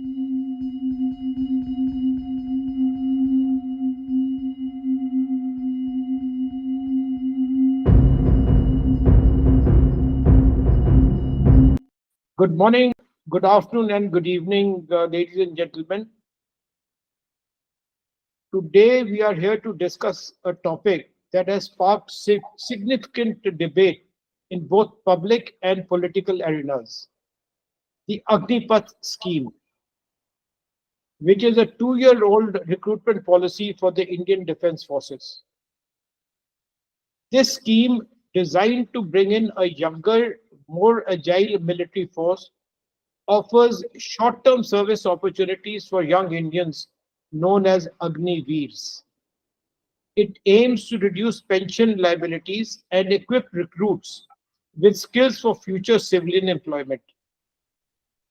Good morning, good afternoon, and good evening, ladies and gentlemen. Today, we are here to discuss a topic that has sparked significant debate in both public and political arenas: the Agnipath Scheme, which is a 2-year-old recruitment policy for the Indian Defence Forces. This scheme, designed to bring in a younger, more agile military force, offers short-term service opportunities for young Indians known as Agniveers. It aims to reduce pension liabilities and equip recruits with skills for future civilian employment.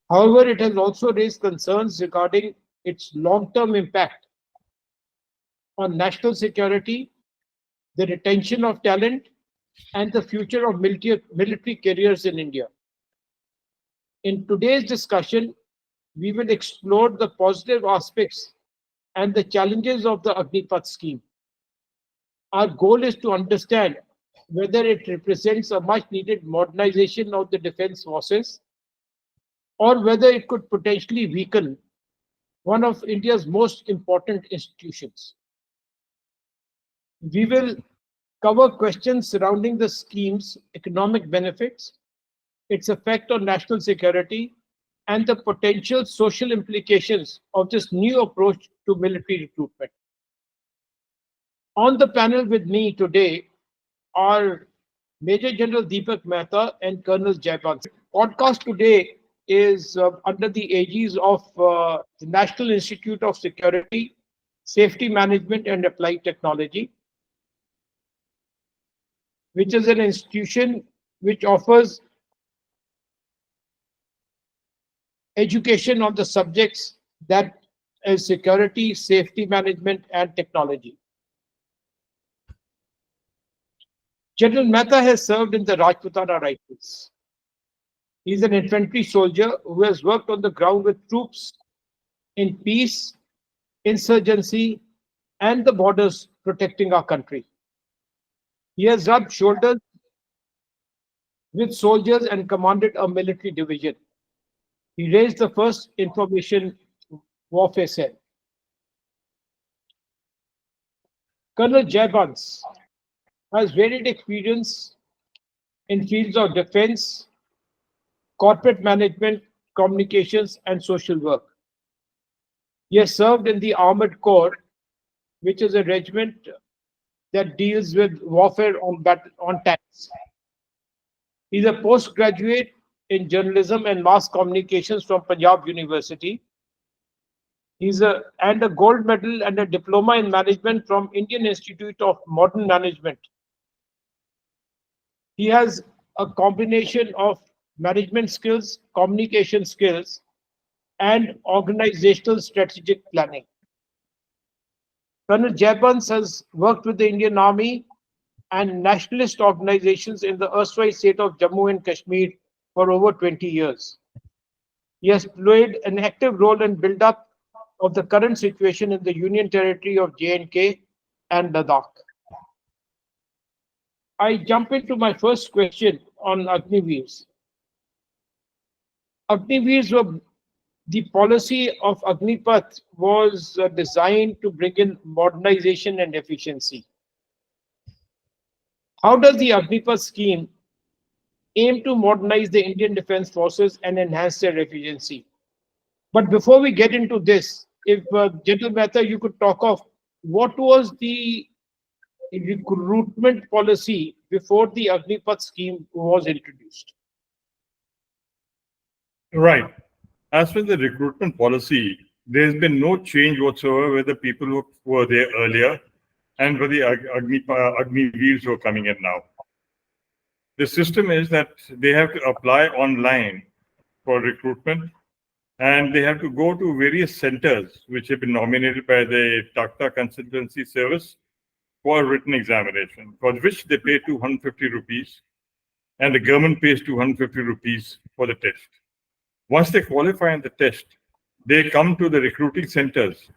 However, it has also raised concerns regarding its long-term impact on national security, the retention of talent, and the future of military careers in India. In today's discussion, we will explore the positive aspects and the challenges of the Agnipath scheme. Our goal is to understand whether it represents a much needed modernization of the defense forces or whether it could potentially weaken one of India's most important institutions. We will cover questions surrounding the scheme's economic benefits, its effect on national security, and the potential social implications of this new approach to military recruitment. On the panel with me today are Major General Deepak Mehta and Colonel Jaiban. Podcast today is under the aegis of the National Institute of Security, Safety Management and Applied Technology, which is an institution which offers education on the subjects that is security, safety management, and technology. General Mehta has served in the Rajputana Rifles. He is an infantry soldier who has worked on the ground with troops in peace, insurgency, and the borders protecting our country. He has rubbed shoulders with soldiers and commanded a military division. He raised the first information warfare cell. Colonel Jaibans has varied experience in fields of defense, corporate management, communications, and social work. He has served in the Armored Corps, which is a regiment that deals with warfare on tanks. He's a postgraduate in journalism and mass communications from Punjab University. He's a gold medal and a diploma in management from Indian Institute of Modern Management. He has a combination of management skills, communication skills, and organizational strategic planning. Colonel Jaibans has worked with the Indian Army and nationalist organizations in the erstwhile state of Jammu and Kashmir for over 20 years. He has played an active role in build-up of the current situation in the Union Territory of J&K and Ladakh. I jump into my first question on Agniveers. Agniveers were the policy of Agnipath was designed to bring in modernization and efficiency. How does the Agnipath scheme aim to modernize the Indian Defence Forces and enhance their efficiency? But before we get into this, if General Mehta, you could talk of what was the recruitment policy before the Agnipath scheme was introduced? Right. As for the recruitment policy, there's been no change whatsoever with the people who were there earlier and for the Agniveers who are coming in now. The system is that they have to apply online for recruitment, and they have to go to various centers which have been nominated by the Takta Consultancy Service for a written examination, for which they pay 250 rupees, and the government pays 250 rupees for the test. Once they qualify in the test, they come to the recruiting centers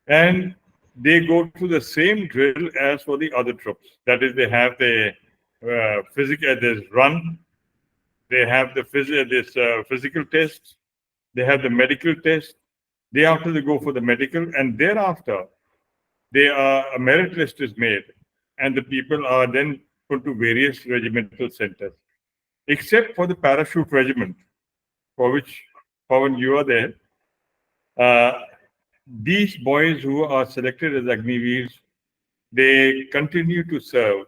and they go through the same drill as for the other troops. That is, they have the physical, this run, they have the physical test, they have the medical test. Thereafter, they go for the medical, and thereafter, a merit list is made, and the people are then put to various regimental centers, except for the parachute regiment, for which, Pawan, you are there. Uh, these boys who are selected as Agniveers, they continue to serve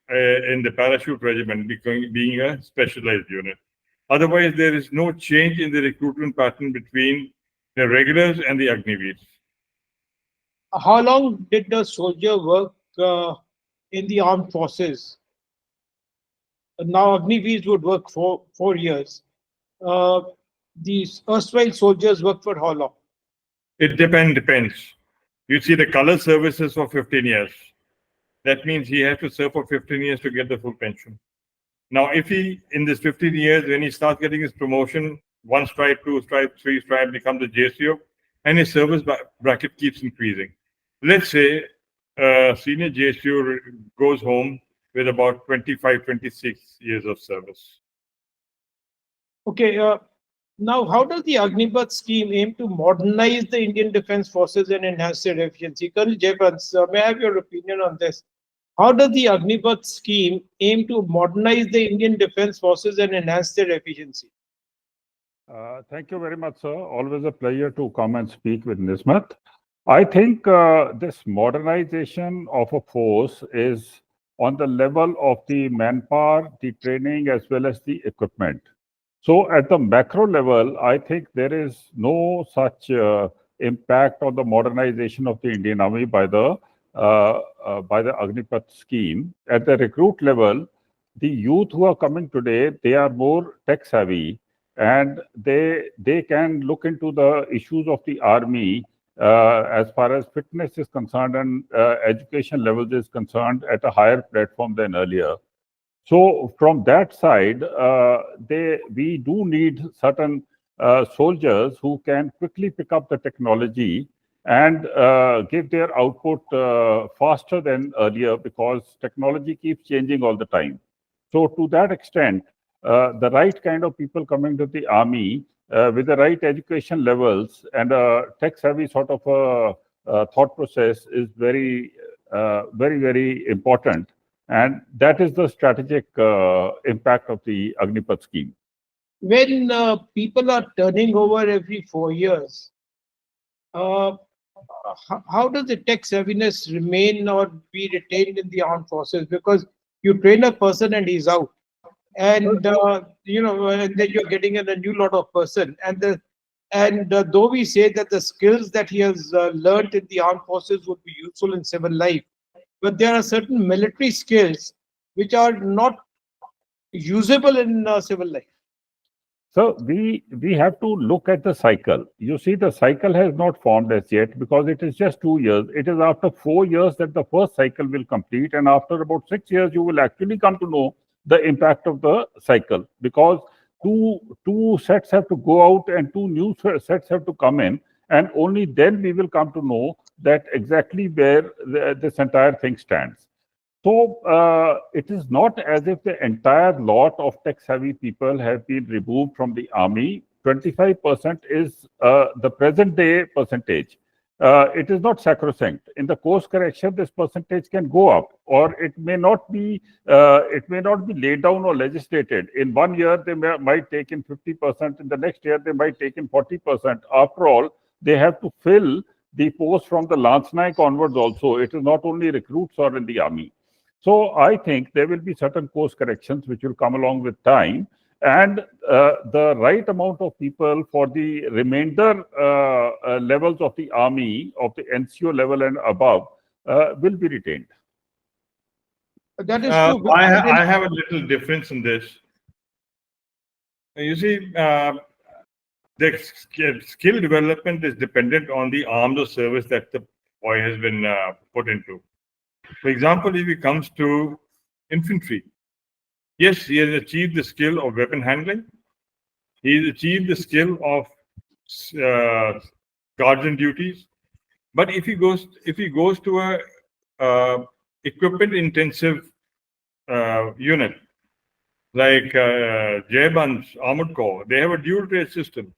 in the parachute regiment, being a specialized unit. Otherwise, there is no change in the recruitment pattern between the regulars and the Agniveers. How long did the soldier work in the armed forces? Now, Agniveers would work for 4 years. Uh, these erstwhile soldiers work for how long? It depends. You see, the color services for 15 years. That means he has to serve for 15 years to get the full pension. Now, if he, in this 15 years, when he starts getting his promotion, one stripe, two stripe, three stripe, becomes a JCO, and his service bracket keeps increasing. Let's say senior JCO goes home with about 25, 26 years of service. Okay, now how does the Agnipath scheme aim to modernize the Indian Defence Forces and enhance their efficiency? Colonel Jayapants, may I have your opinion on this? How does the Agnipath scheme aim to modernize the Indian Defence Forces and enhance their efficiency? Thank you very much, sir. Always a pleasure to come and speak with NISSMAT. I think this modernization of a force is on the level of the manpower, the training, as well as the equipment. So, at the macro level, I think there is no such impact on the modernization of the Indian Army by the Agnipath scheme. At the recruit level, the youth who are coming today, they are more tech savvy, and they can look into the issues of the army as far as fitness is concerned and education levels is concerned at a higher platform than earlier. So from that side, we do need certain soldiers who can quickly pick up the technology and give their output faster than earlier, because technology keeps changing all the time. So to that extent, the right kind of people coming to the army with the right education levels and a tech-savvy sort of a thought process is very important. And that is the strategic impact of the Agnipath scheme. When people are turning over every 4 years, uh, how does the tech savviness remain or be retained in the armed forces? Because you train a person and he's out, and and then you're getting in a new lot of person, and though we say that the skills that he has learned in the armed forces would be useful in civil life, but there are certain military skills which are not usable in civil life. So we have to look at the cycle. You see, the cycle has not formed as yet because it is just 2 years. It is after 4 years that the first cycle will complete, and after about 6 years, you will actually come to know the impact of the cycle, because two sets have to go out and two new sets have to come in, and only then we will come to know that exactly where this entire thing stands. So it is not as if the entire lot of tech-savvy people have been removed from the army. 25% is the present-day percentage. It is not sacrosanct. In the course correction, this percentage can go up, or it may not be. It may not be laid down or legislated. In 1 year, they might take in 50%. In the next year, they might take in 40%. After all, they have to fill the post from the Lance Naik onwards also. It is not only recruits or in the army. So I think there will be certain course corrections which will come along with time, and the right amount of people for the remainder levels of the army, of the NCO level and above, will be retained. That is true. I have a little difference in this. You see, the skill development is dependent on the arms of service that the boy has been put into. For example, if he comes to infantry, yes, he has achieved the skill of weapon handling. He has achieved the skill of guardian duties. But if he goes to a equipment intensive unit like Jayban's Armored Corps, they have a dual trade system.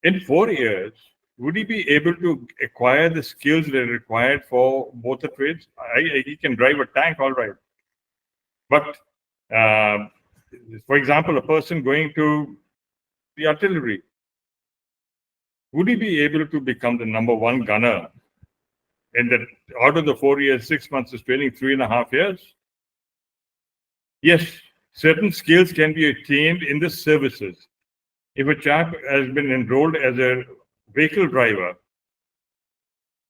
In 4 years, would he be able to acquire the skills that are required for both the trades? He can drive a tank, all right. But, uh, for example, a person going to the artillery, would he be able to become the number one gunner in that out of the 4 years, 6 months is training, 3.5 years? Yes, certain skills can be attained in the services. If a chap has been enrolled as a vehicle driver,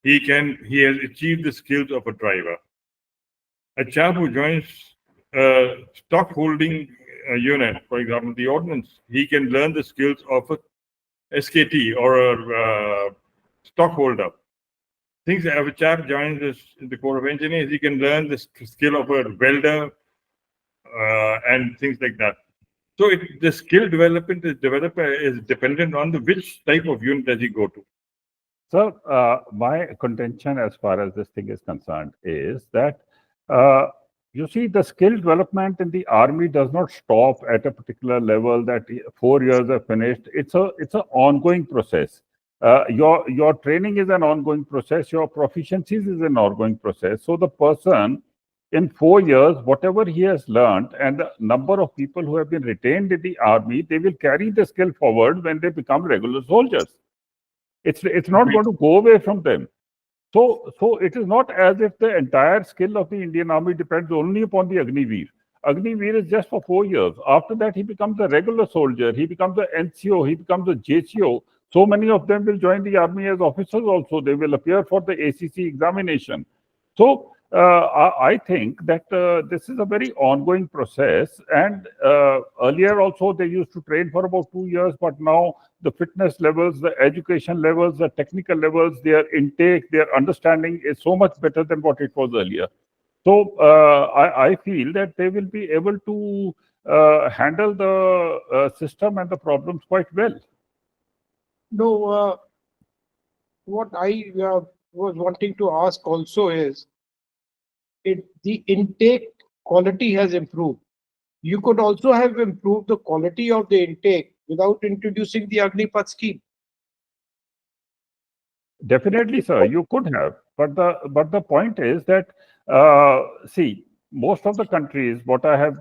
he has achieved the skills of a driver. A chap who joins a stock holding unit, for example, the ordnance, he can learn the skills of a SKT or a stockholder. Things that if a chap joins the Corps of Engineers, he can learn the skill of a welder and things like that. So the skill development is dependent on which type of unit does he go to. So my contention as far as this thing is concerned is that you see the skill development in the army does not stop at a particular level that 4 years are finished. It's an ongoing process. Your training is an ongoing process. Your proficiencies is an ongoing process. So the person in 4 years, whatever he has learned, and the number of people who have been retained in the army, they will carry the skill forward when they become regular soldiers. It's not going to go away from them. So it is not as if the entire skill of the Indian Army depends only upon the Agniveer. Agniveer is just for 4 years. After that, he becomes a regular soldier. He becomes an NCO. He becomes a JCO. So many of them will join the army as officers also. They will appear for the ACC examination. So I think that this is a very ongoing process. And earlier also they used to train for about 2 years, but now the fitness levels, the education levels, the technical levels, their intake, their understanding is so much better than what it was earlier. So I feel that they will be able to handle the system and the problems quite well. No, what I was wanting to ask also is, the intake quality has improved. You could also have improved the quality of the intake without introducing the Agnipath scheme. Definitely, sir, you could have, but the point is that see, most of the countries, what I have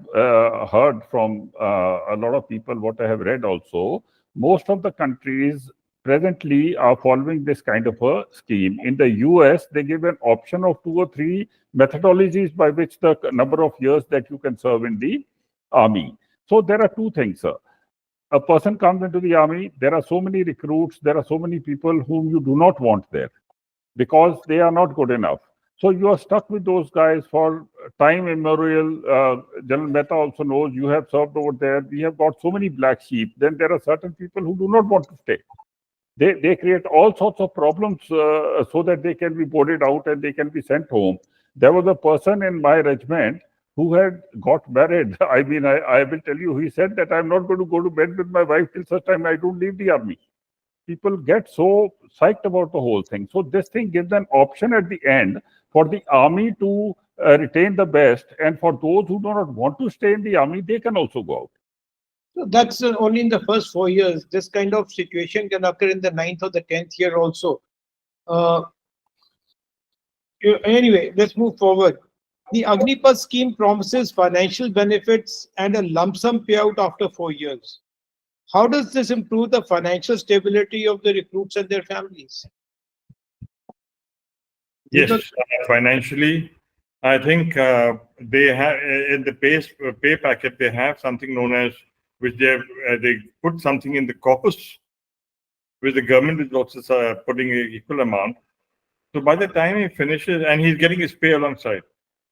heard from a lot of people, what I have read also, most of the countries presently are following this kind of a scheme. In the US, they give an option of 2 or 3 methodologies by which the number of years that you can serve in the army. So there are two things, sir. A person comes into the army, there are so many recruits, there are so many people whom you do not want there because they are not good enough. So you are stuck with those guys for time immemorial. General Mehta also knows you have served over there. We have got so many black sheep. Then there are certain people who do not want to stay. They create all sorts of problems so that they can be boarded out and they can be sent home. There was a person in my regiment who had got married. I mean, I will tell you, he said that I'm not going to go to bed with my wife till such time I don't leave the army. People get so psyched about the whole thing. So this thing gives an option at the end for the army to retain the best. And for those who do not want to stay in the army, they can also go out. So that's only in the first 4 years. This kind of situation can occur in the 9th or the 10th year also. Uh, anyway, let's move forward. The Agnipath scheme promises financial benefits and a lump sum payout after 4 years. How does this improve the financial stability of the recruits and their families? Yes, financially, I think they have in the pay packet they have something known as which they put something in the corpus, which the government is also putting an equal amount. So by the time he finishes, and he's getting his pay alongside.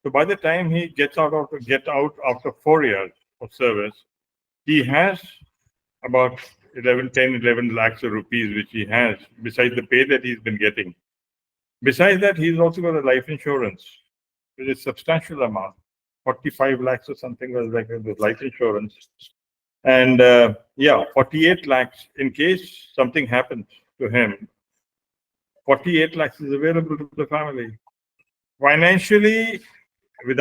So by the time he gets out after 4 years of service, he has about 11 lakhs of rupees, which he has besides the pay that he's been getting. Besides that, he's also got a life insurance, which is a substantial amount, 45 lakhs or something was like the life insurance. And yeah, 48 lakhs in case something happens to him. 48 lakhs is available to the family. Financially, with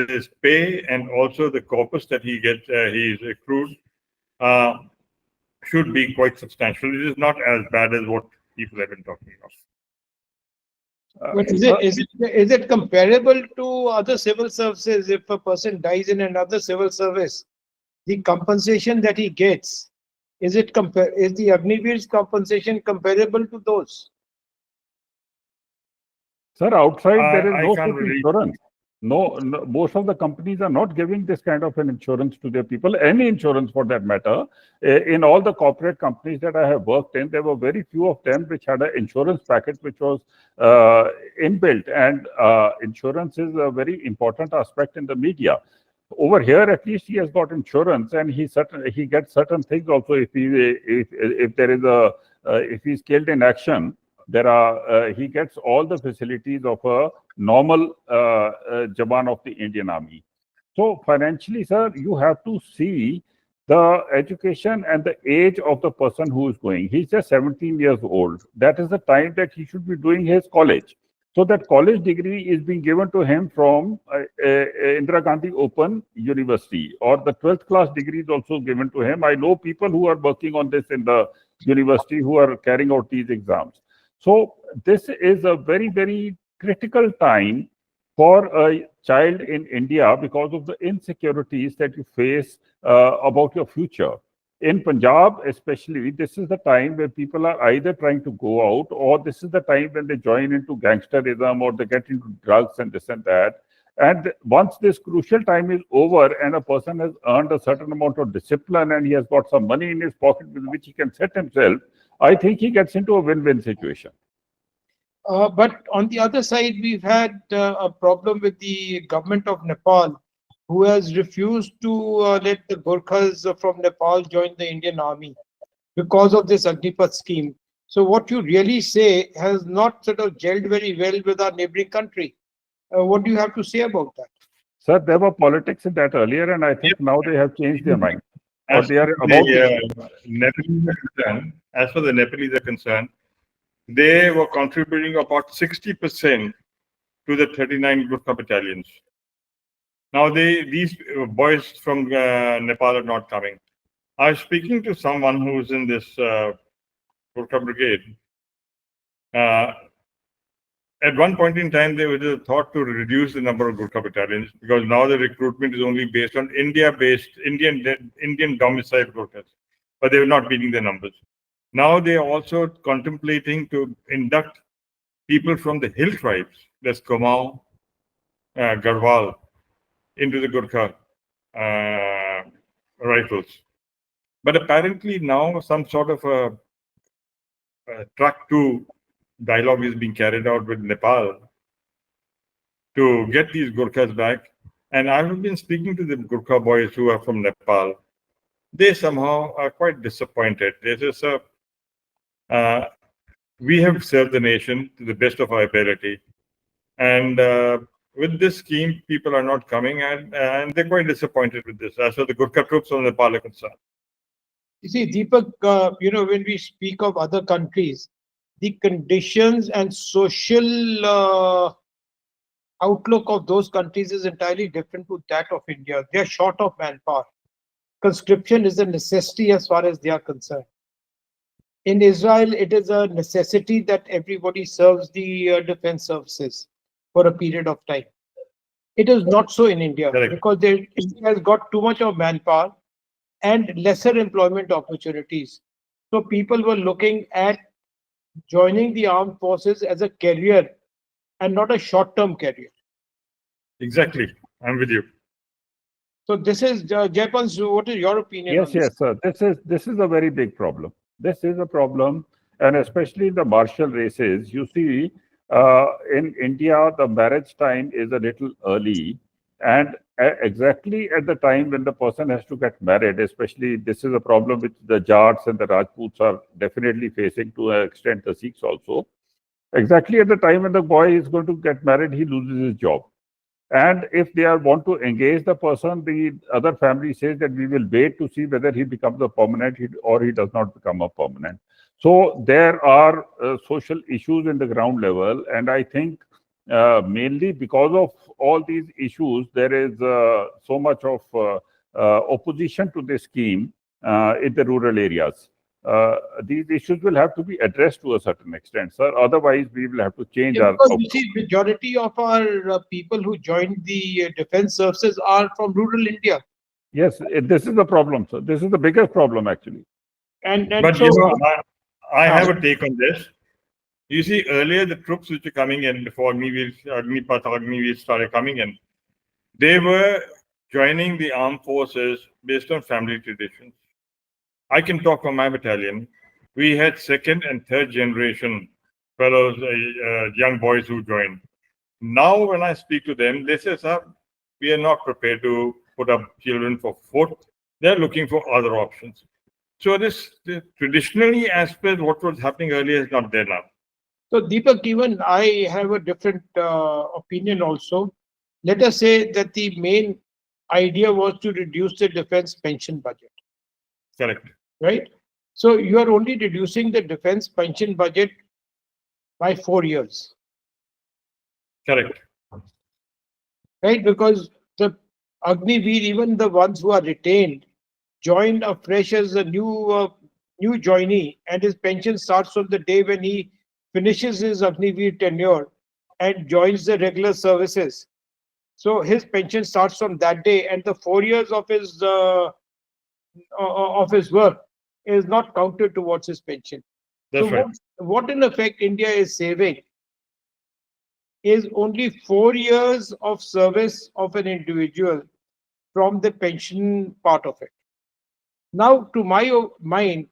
his pay and also the corpus that he's accrued, uh, should be quite substantial. It is not as bad as what people have been talking about. But is it comparable to other civil services? If a person dies in another civil service, the compensation that he gets, is the Agniveer's compensation comparable to those? Sir, outside there is I no can't such really. insurance. No, most of the companies are not giving this kind of an insurance to their people, any insurance for that matter. In all the corporate companies that I have worked in, there were very few of them which had an insurance package which was inbuilt. And insurance is a very important aspect in the media. Over here, at least he has got insurance, and he gets certain things also. If there is if he's killed in action, he gets all the facilities of a normal Jawan of the Indian Army. So financially, sir, you have to see the education and the age of the person who is going. He's just 17 years old. That is the time that he should be doing his college. So that college degree is being given to him from Indira Gandhi Open University, or the 12th class degree is also given to him. I know people who are working on this in the university who are carrying out these exams. So this is a very, very critical time for a child in India because of the insecurities that you face about your future. In Punjab, especially, this is the time where people are either trying to go out, or this is the time when they join into gangsterism, or they get into drugs and this and that. And once this crucial time is over and a person has earned a certain amount of discipline and he has got some money in his pocket with which he can set himself, I think he gets into a win-win situation. But on the other side, we've had a problem with the government of Nepal, who has refused to let the Gurkhas from Nepal join the Indian army because of this Agnipath scheme. So what you really say has not sort of gelled very well with our neighboring country. What do you have to say about that? Sir, there were politics in that earlier, and I think now they have changed their mind, or As they are for about to. the Nepalese are concerned, as for the Nepalese are concerned, they were contributing about 60% to the 39 Gurkha battalions. Now these boys from Nepal are not coming. I was speaking to someone who's in this Gurkha brigade. At one point in time, there was a thought to reduce the number of Gurkha battalions because now the recruitment is only based on Indian domiciled Gurkhas, but they were not meeting the numbers. Now they are also contemplating to induct people from the hill tribes, that's Kumaon, Garhwal, into the Gurkha rifles. But apparently now some sort of a track to dialogue is being carried out with Nepal to get these Gurkhas back. And I've been speaking to the Gurkha boys who are from Nepal. They somehow are quite disappointed. They just, we have served the nation to the best of our ability. And with this scheme, people are not coming, and they're quite disappointed with this. As for the Gurkha troops from Nepal are concerned. You see, Deepak, when we speak of other countries, the conditions and social outlook of those countries is entirely different to that of India. They are short of manpower. Conscription is a necessity as far as they are concerned. In Israel, it is a necessity that everybody serves the defense services for a period of time. It is not so in India Correct. because India has got too much of manpower and lesser employment opportunities. So people were looking at joining the armed forces as a career and not a short-term career. Exactly. I'm with you. So this is Jaipan. What is your opinion on Yes, this? yes, sir. This is a very big problem. This is a problem, and especially in the martial races, you see, in India, the marriage time is a little early, and exactly at the time when the person has to get married, especially this is a problem which the Jats and the Rajputs are definitely facing to an extent, the Sikhs also. Exactly at the time when the boy is going to get married, he loses his job. And if they want to engage the person, the other family says that we will wait to see whether he becomes a permanent or he does not become a permanent. So there are social issues in the ground level, and I think mainly because of all these issues, there is so much of opposition to this scheme in the rural areas. These issues will have to be addressed to a certain extent, sir. Otherwise, we will have to change Yeah, our because you outlook. see, majority of our people who joined the defense services are from rural India, Yes, this is the problem, sir. This is the biggest problem, actually. and But so I uh, have a take on this. You see, earlier the troops which were coming in before Agniveer started coming in, they were joining the armed forces based on family traditions. I can talk for my battalion. We had second and third generation fellows, young boys who joined. Now, when I speak to them, they say, "Sir, we are not prepared to put up children for fourth. They're looking for other options." So traditionally, as per what was happening earlier, is not there now. so Deepak, even I have a different opinion also. Let us say that the main idea was to reduce the defense pension budget, Correct. right? So you are only reducing the defense pension budget by 4 years, Correct. right? Because the Agniveer, even the ones who are retained, joined afresh as a new joinee, and his pension starts from the day when he finishes his Agniveer tenure and joins the regular services. So his pension starts from that day, and the 4 years of his work is not counted towards his pension. So That's right. what in effect India is saving is only 4 years of service of an individual from the pension part of it. Now, to my mind,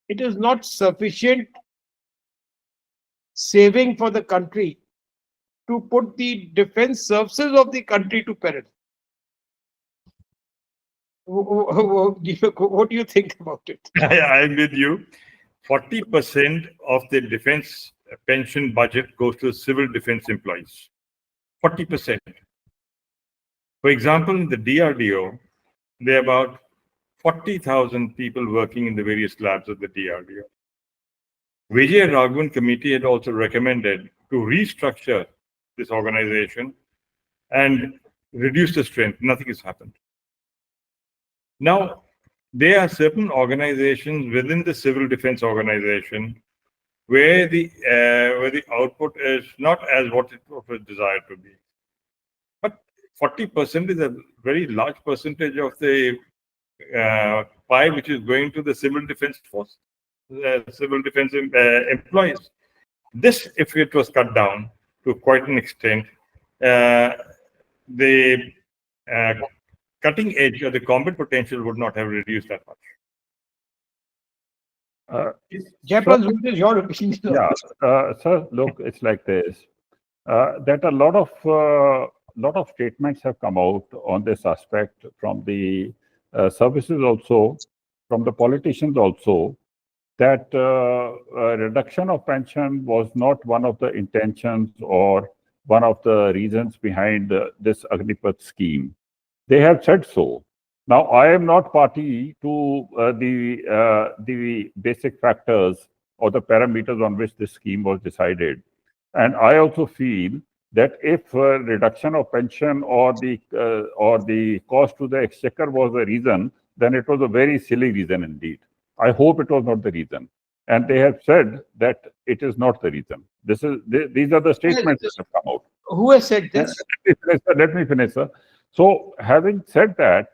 it is not sufficient saving for the country to put the defense services of the country to peril. What do you think about it? I'm with you. 40% of the defense pension budget goes to civil defense employees. 40%. For example, in the DRDO, there are about 40,000 people working in the various labs of the DRDO. Vijay Raghavan committee had also recommended to restructure this organization and reduce the strength. Nothing has happened. Now, there are certain organizations within the civil defense organization where the output is not as what it was desired to be. But 40% is a very large percentage of the pie which is going to the civil defense force, civil defense employees. This, if it was cut down to quite an extent, the uh, cutting edge or the combat potential would not have reduced that much. Uh, Japan, what is your opinion on yeah, this? sir, look, it's like this. That a lot of statements have come out on this aspect from the services also, from the politicians also, that reduction of pension was not one of the intentions or one of the reasons behind this Agnipath scheme. They have said so. Now, I am not party to the basic factors or the parameters on which this scheme was decided, and I also feel that if reduction of pension or the cost to the exchequer was the reason, then it was a very silly reason indeed. I hope it was not the reason, and they have said that it is not the reason. These are the statements that have come out. Who has said Uh, this? Let me finish, sir. So, having said that,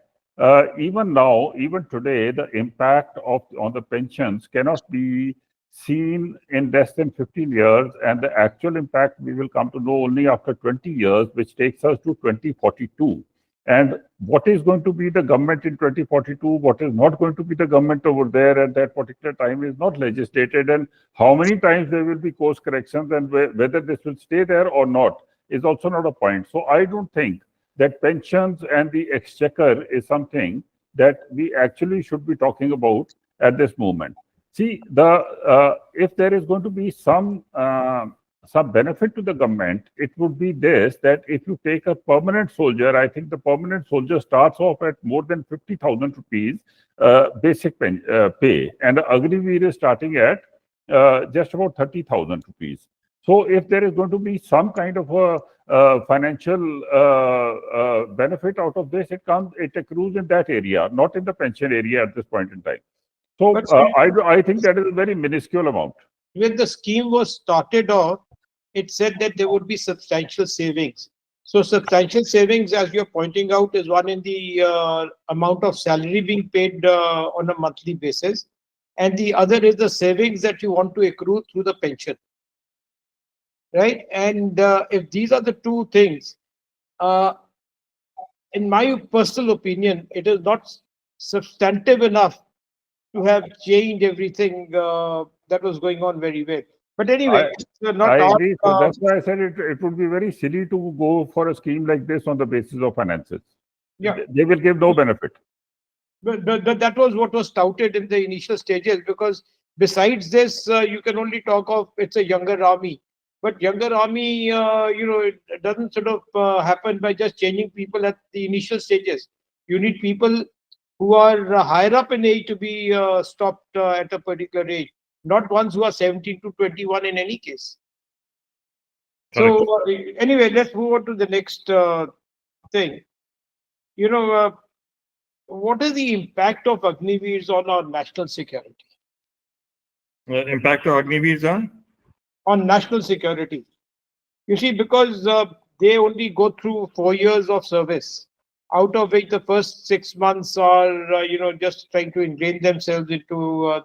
even now, even today, the impact of on the pensions cannot be seen in less than 15 years, and the actual impact we will come to know only after 20 years, which takes us to 2042. And what is going to be the government in 2042, what is not going to be the government over there at that particular time is not legislated, and how many times there will be course corrections and whether this will stay there or not is also not a point. So I don't think that pensions and the exchequer is something that we actually should be talking about at this moment. See, the if there is going to be some some benefit to the government, it would be this, that if you take a permanent soldier, I think the permanent soldier starts off at more than 50,000 rupees basic pay, and the Agniveer is starting at just about 30,000 rupees. So if there is going to be some kind of a financial benefit out of this, it accrues in that area, not in the pension area at this point in time. So But I think that is a very minuscule amount. when the scheme was started off, it said that there would be substantial savings. So substantial savings, as you're pointing out, is one in the amount of salary being paid on a monthly basis, and the other is the savings that you want to accrue through the pension, right? And if these are the two things, uh, in my personal opinion, it is not substantive enough to have changed everything that was going on very well. But anyway, it's I not all. agree. So that's why I said it would be very silly to go for a scheme like this on the basis of finances. Yeah, They will give no benefit. but that was what was touted in the initial stages, because besides this, you can only talk of it's a younger army. But younger army, it doesn't sort of happen by just changing people at the initial stages. You need people who are higher up in age to be stopped at a particular age, not ones who are 17 to 21 in any case. Correct. So anyway, let's move on to the next thing. You know, what is the impact of Agniveers on our national security? Impact of Agniveers On national security, you see, because they only go through 4 years of service, out of which the first 6 months are, just trying to ingrain themselves into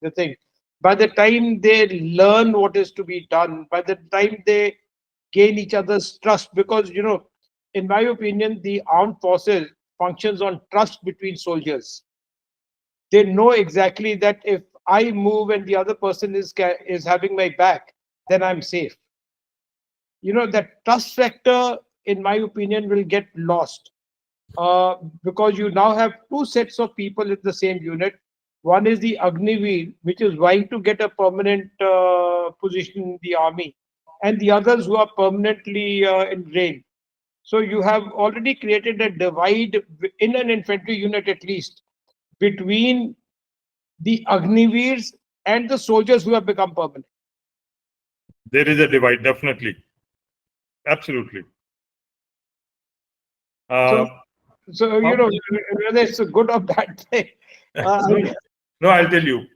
the thing. By the time they learn what is to be done, by the time they gain each other's trust, because, in my opinion, the armed forces functions on trust between soldiers. They know exactly that if I move and the other person is having my back, then I'm safe. That trust factor, in my opinion, will get lost because you now have two sets of people in the same unit. One is the Agniveer, which is vying to get a permanent position in the army, and the others who are permanently ingrained. So you have already created a divide in an infantry unit, at least, between the Agniveers and the soldiers who have become permanent. There is a divide, definitely. Absolutely. So, whether it's a good or bad thing. No, I'll tell you.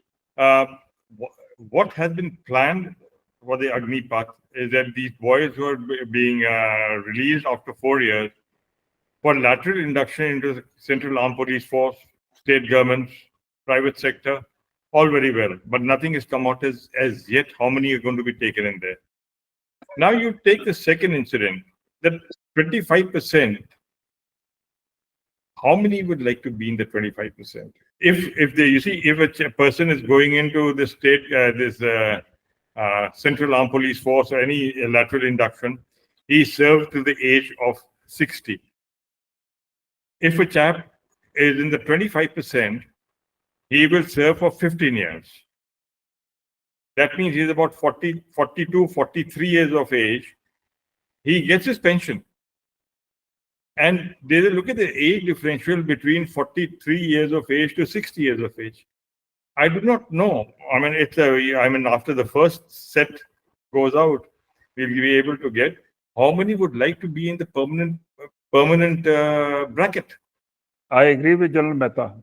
What has been planned for the Agnipath is that these boys who are being released after 4 years for lateral induction into the Central Armed Police Force, state governments, private sector, all very well. But nothing has come out as yet how many are going to be taken in there. Now you take the second incident, that 25%. How many would like to be in the 25%? If a person is going into the state, Central Armed Police Force or any lateral induction, he served till the age of 60. If a chap is in the 25%, he will serve for 15 years. That means he's about 40, 42, 43 years of age. He gets his pension. And they look at the age differential between 43 years of age to 60 years of age. I do not know. I mean, after the first set goes out, we'll be able to get how many would like to be in the permanent bracket. I agree with General Mehta.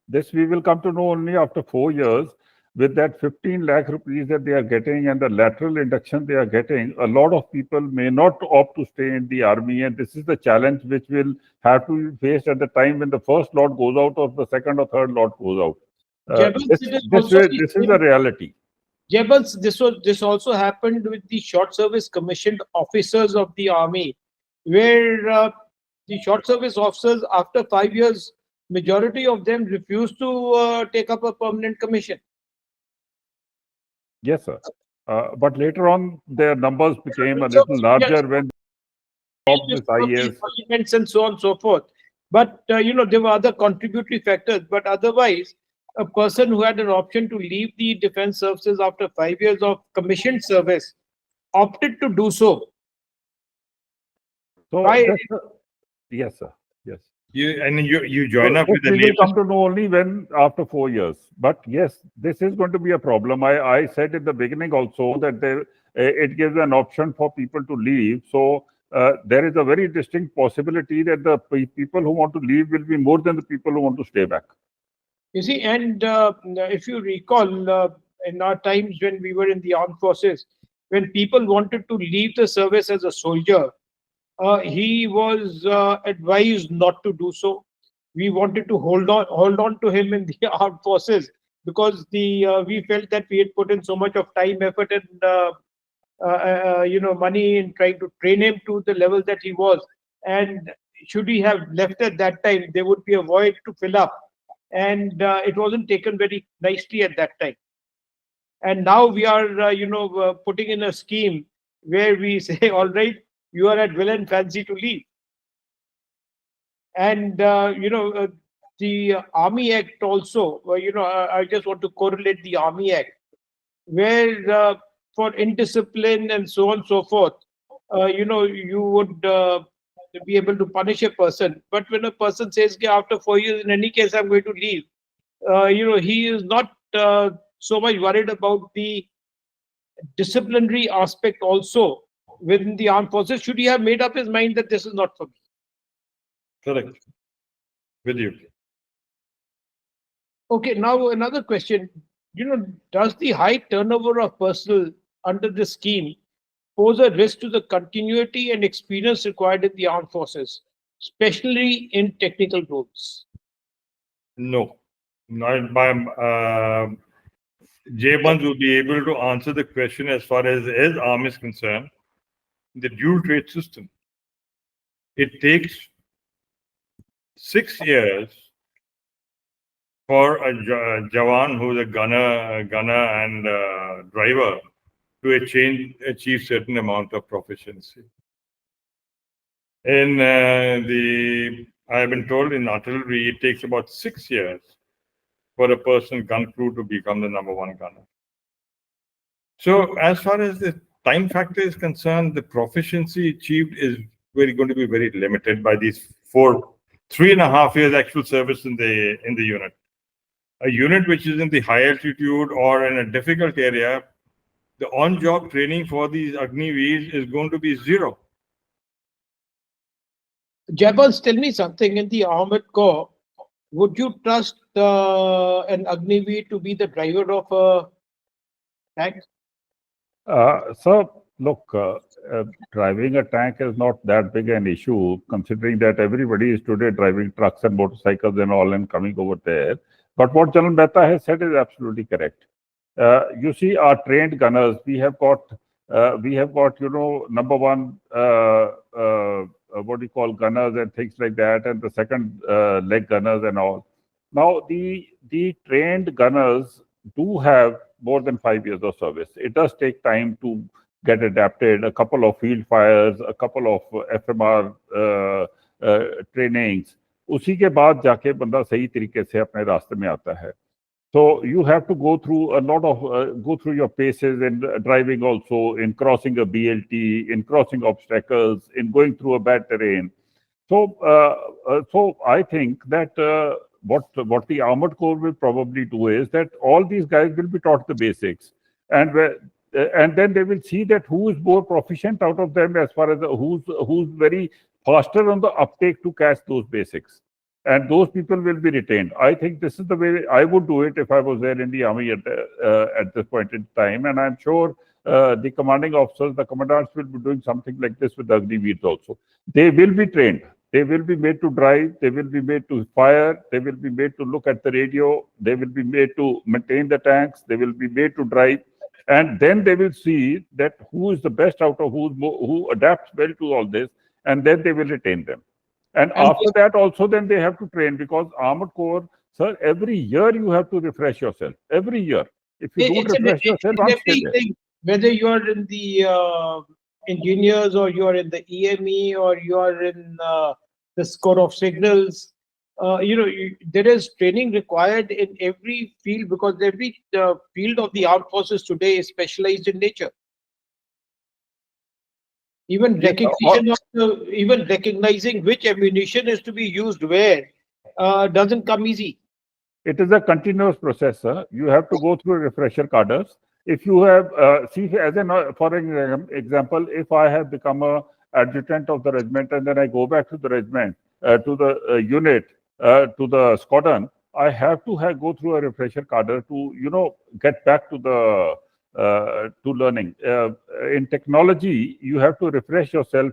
This we will come to know only after 4 years. With that 15 lakh rupees that they are getting and the lateral induction they are getting, a lot of people may not opt to stay in the army. And this is the challenge which will have to be faced at the time when the first lot goes out or the second or third lot goes out. This is a reality. Jebels, this also happened with the short service commissioned officers of the army, where the short service officers, after 5 years, majority of them refused to take up a permanent commission. Yes, sir. But later on, their numbers became a little larger when this IAS and so on and so forth. But there were other contributory factors. But otherwise, a person who had an option to leave the defense services after 5 years of commissioned service opted to do so. So Why? yes, sir. Yes. You join So up this with the we will come latest. to know only when after 4 years. But yes, this is going to be a problem. I said in the beginning also that it gives an option for people to leave. So there is a very distinct possibility that the people who want to leave will be more than the people who want to stay back. You see, and if you recall, in our times when we were in the armed forces, when people wanted to leave the service as a soldier, he was advised not to do so. We wanted to hold on to him in the armed forces because we felt that we had put in so much of time, effort, and money in trying to train him to the level that he was. And should he have left at that time, there would be a void to fill up, and it wasn't taken very nicely at that time. And now we are, putting in a scheme where we say, all right, you are at will and fancy to leave. And the Army Act also. I just want to correlate the Army Act, where for indiscipline and so on and so forth, you would be able to punish a person. But when a person says, "Okay, after 4 years, in any case, I'm going to leave," he is not so much worried about the disciplinary aspect also within the armed forces. Should he have made up his mind that this is not for me? Correct. With you. Okay, now another question. Does the high turnover of personnel under this scheme pose a risk to the continuity and experience required in the armed forces, especially in technical roles? No. Not by J1 will be able to answer the question as far as his arm is concerned. The dual trade system. It takes 6 years for a Jawan who's a gunner and driver to achieve certain amount of proficiency. In I have been told in artillery, it takes about 6 years for a person gun crew to become the number one gunner. So as far as the time factor is concerned, the proficiency achieved is going to be very limited by these 3.5 years actual service in the unit. A unit which is in the high altitude or in a difficult area, the on-job training for these Agniveers is going to be zero. Jabans, tell me something. In the armored corps, would you trust an Agniveer to be the driver of a tank? So, look, driving a tank is not that big an issue, considering that everybody is today driving trucks and motorcycles and all and coming over there. But what General Mehta has said is absolutely correct. You see, our trained gunners, we have got, number one, what do you call gunners and things like that, and the second leg gunners and all. Now, the trained gunners do have more than 5 years of service. It does take time to get adapted. A couple of field fires, a couple of FMR trainings. उसी के बाद जाके बंदा सही तरीके से अपने रास्ते में आता है. So you have to go through a lot of go through your paces in driving also, in crossing a BLT, in crossing obstacles, in going through a bad terrain. So I think that what the armored corps will probably do is that all these guys will be taught the basics, and then they will see that who is more proficient out of them as far as who's very faster on the uptake to catch those basics. And those people will be retained. I think this is the way I would do it if I was there in the army at this point in time. And I'm sure the commanding officers, the commandants will be doing something like this with the Agniveers also. They will be trained. They will be made to drive. They will be made to fire. They will be made to look at the radio. They will be made to maintain the tanks. They will be made to drive. And then they will see that who is the best out of who adapts well to all this. And then they will retain them. And after that also then they have to train, because armored corps, sir, every year you have to refresh yourself. Every year. If you don't refresh yourself, everything, whether you are in the engineers or you are in the EME or you are in the score of signals, there is training required in every field, because every field of the armed forces today is specialized in nature. Even Yeah, recognition of even recognizing which ammunition is to be used where doesn't come easy. it is a continuous process, sir. You have to go through refresher cadres. If you have, see, as an, for example, if I have become a adjutant of the regiment and then I go back to the regiment, to the unit, to the squadron, I have to go through a refresher cadre to, get back to the to learning. In technology, you have to refresh yourself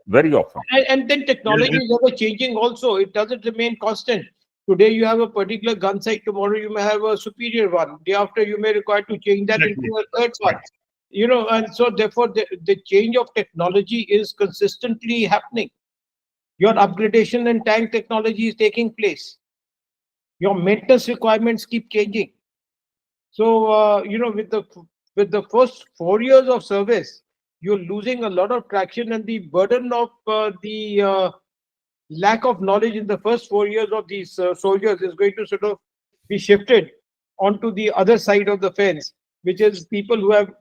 very often. And then technology is ever changing also. It doesn't remain constant. Today you have a particular gun sight, tomorrow you may have a superior one. Day after you may require to change that into Exactly. a third one. And so therefore the change of technology is consistently happening. Your upgradation in tank technology is taking place. Your maintenance requirements keep changing. So with the first 4 years of service, you're losing a lot of traction, and the burden of the lack of knowledge in the first 4 years of these soldiers is going to sort of be shifted onto the other side of the fence, which is people who have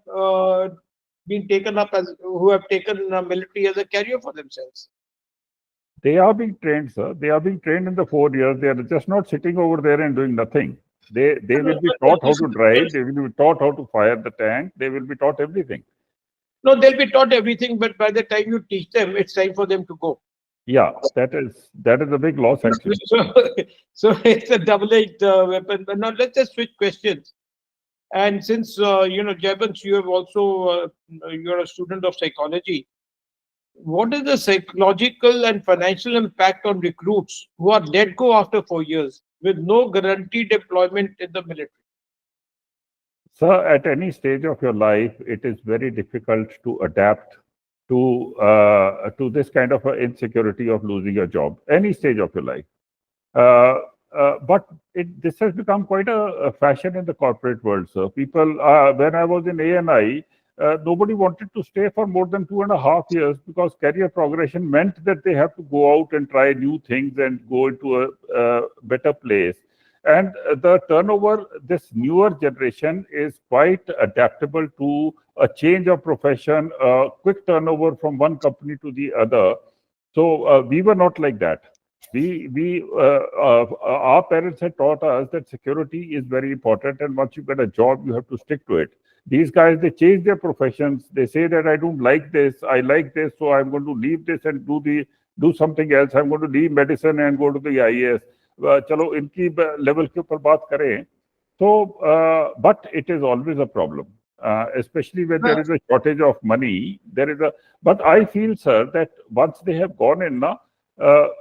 been taken up as who have taken military as a career for themselves. They are being trained, sir. They are being trained in the 4 years. They are just not sitting over there and doing nothing. They will be taught how to drive. They will be taught how to fire the tank. They will be taught everything. No, they'll be taught everything, but by the time you teach them, it's time for them to go. Yeah, that is a big loss actually. So, so it's a double-edged weapon. But now let's just switch questions. And since Jayabans, you have also you're a student of psychology. What is the psychological and financial impact on recruits who are let go after 4 years with no guaranteed deployment in the military? Sir, at any stage of your life, it is very difficult to adapt to this kind of insecurity of losing your job. Any stage of your life. But this has become quite a fashion in the corporate world. So people, when I was in ANI, nobody wanted to stay for more than 2.5 years because career progression meant that they have to go out and try new things and go into a better place. And the turnover, this newer generation is quite adaptable to a change of profession, a quick turnover from one company to the other. So we were not like that. Our parents had taught us that security is very important, and once you get a job, you have to stick to it. These guys, they change their professions. They say that I don't like this, I like this, so I'm going to leave this and do something else. I'm going to leave medicine and go to the IAS. चलो इनकी level के ऊपर बात करें. So, but it is always a problem, especially when there is a shortage of money. But I feel, sir, that once they have gone in now,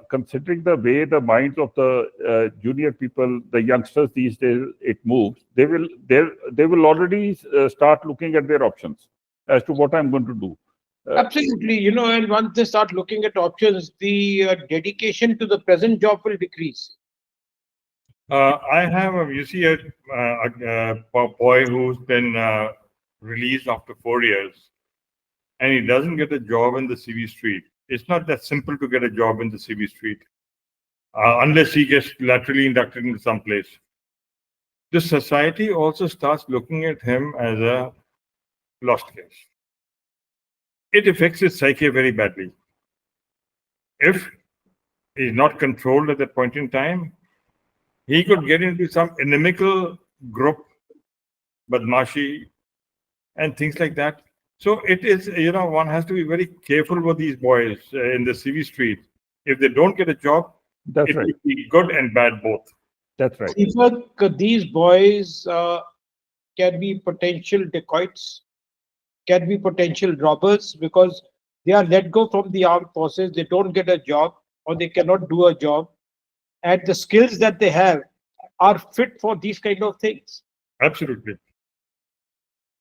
considering the way the minds of the junior people, the youngsters these days, it moves, they will already start looking at their options as to what I'm going to do. Absolutely, and once they start looking at options, the dedication to the present job will decrease. I have you see a boy who's been released after 4 years, and he doesn't get a job in the CV street. It's not that simple to get a job in the CV street unless he gets laterally inducted into some place. The society also starts looking at him as a lost case. It affects his psyche very badly. If he's not controlled at that point in time, he could get into some inimical group, badmashi, and things like that. So it is, one has to be very careful with these boys in the CV street. If they don't get a job, That's it right. will be good and bad both. That's right. Deepak, these boys can be potential dacoits, can be potential robbers because they are let go from the armed forces, they don't get a job or they cannot do a job, and the skills that they have are fit for these kind of things. Absolutely.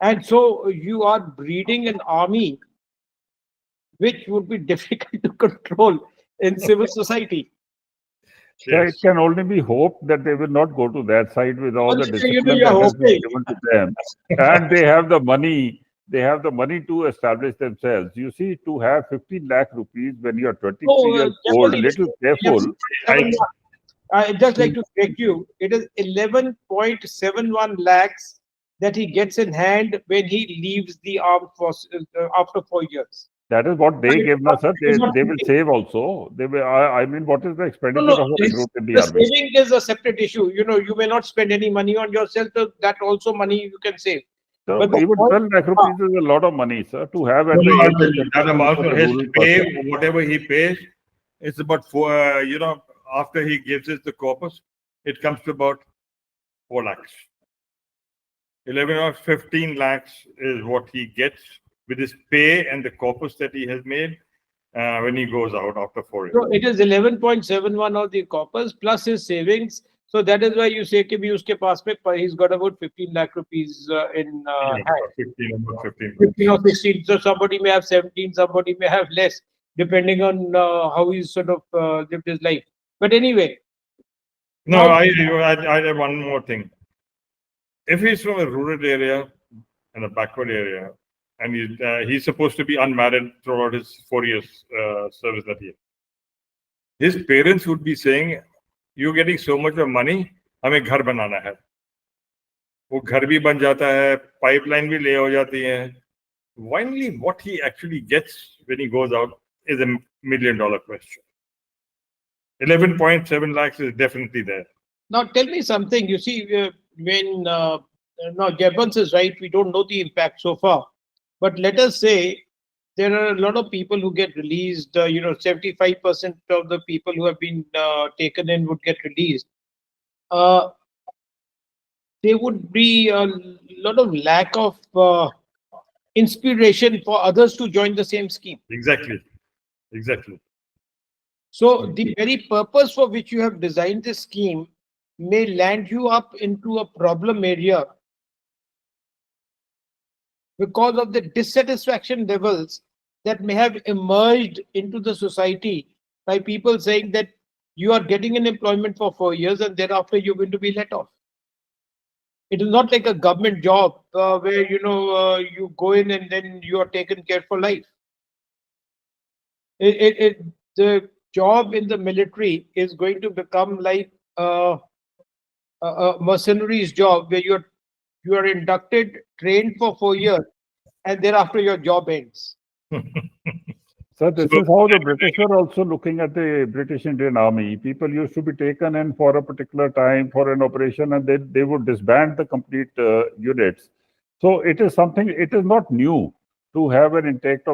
And so you are breeding an army which would be difficult to control in civil society. So it Yes. can only be hoped that they will not go to that side with all the discipline You're that has been hoping. given to them, and they have the money. They have the money to establish themselves. You see, to have 15 lakh rupees when you are 23 Oh, years old, Japan, little careful. I'd just like to correct you. It is 11.71 lakhs that he gets in hand when he leaves the armed forces after 4 years. That is what they give us, sir. It is not They will saving. save also. They will, I mean, what is the No, expenditure no, of a recruit in the the army? saving is a separate issue. You may not spend any money on yourself, so that also money you can save. So But the even point, 12 lakh rupees is a lot of money, sir, to have No, at the no, I'll age tell of you, that 22 amount for of a his rural pay, person. whatever he pays, it's about after he gives us the corpus, it comes to about 4 lakhs. 11 or 15 lakhs is what he gets with his pay and the corpus that he has made when he goes out after 4 years. so it is 11.71 of the corpus plus his savings. So that is why you say कि भी उसके पास में he's got about 15 lakh rupees in Yeah, hand. about 15 15 lakhs. or 16. So somebody may have 17, somebody may have less, depending on how he's sort of lived his life. But anyway, No, now I have one more thing. If he's from a rural area and a backward area, and he's supposed to be unmarried throughout his 4 years service that he had, his parents would be saying, "You're getting so much of money, हमें घर बनाना है." वो घर भी बन जाता है, pipeline भी ले हो जाती है. Finally, what he actually gets when he goes out is a $1 million question. 11.7 lakhs is definitely there. now tell me something. You see, when now Jevons is right, we don't know the impact so far. But let us say there are a lot of people who get released. 75% of the people who have been taken in would get released. Uh, there would be a lot of lack of inspiration for others to join the same scheme. Exactly. So the very purpose for which you have designed this scheme may land you up into a problem area because of the dissatisfaction levels that may have emerged into the society by people saying that you are getting an employment for 4 years and thereafter you're going to be let off. It is not like a government job where you go in and then you are taken care for life. The job in the military is going to become like a mercenary's job where you are inducted, trained for 4 years, and thereafter your job ends. So this So- is how the British were also looking at the British Indian Army. People used to be taken in for a particular time for an operation, and they would disband the complete units. So it is something. It is not new to have an intake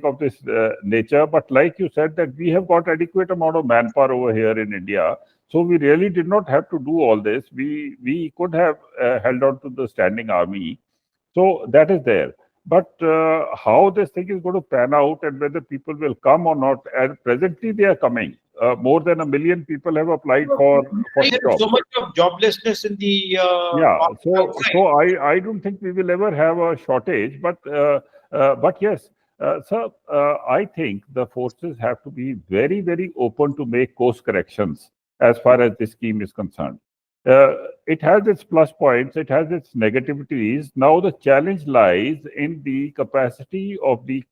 of this nature. But like you said, that we have got adequate amount of manpower over here in India, so we really did not have to do all this. We could have held on to the standing army. So that is there. But how this thing is going to pan out and whether people will come or not, and presently they are coming. More than 1 million people have applied for There is jobs. so much of joblessness in the Yeah, market so outside. I don't think we will ever have a shortage, but yes, sir, I think the forces have to be very open to make course corrections as far as this scheme is concerned. It has its plus points, it has its negativities. Now the challenge lies in the capacity of the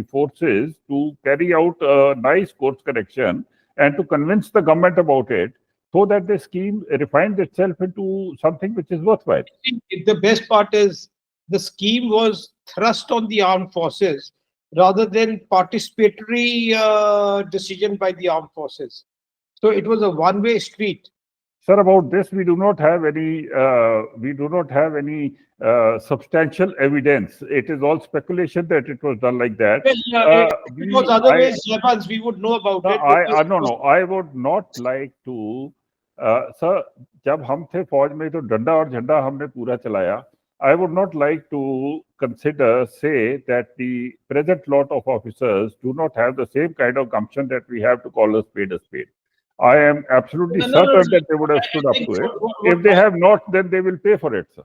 forces to carry out a nice course correction and to convince the government about it, so that the scheme refines itself into something which is worthwhile. The best part is the scheme was thrust on the armed forces rather than participatory decision by the armed forces. So it was a one-way street. Sir, about this, we do not have any substantial evidence. It is all speculation that it was done like that. Well, if it was otherwise, Jevons, we would know about it. No, I would not like to, sir, जब हम थे फौज में तो डंडा और झंडा हमने पूरा चलाया. I would not like to say that the present lot of officers do not have the same kind of gumption that we have to call a spade a spade. I am absolutely certain that they would have stood up to it. If they have not, then they will pay for it, sir.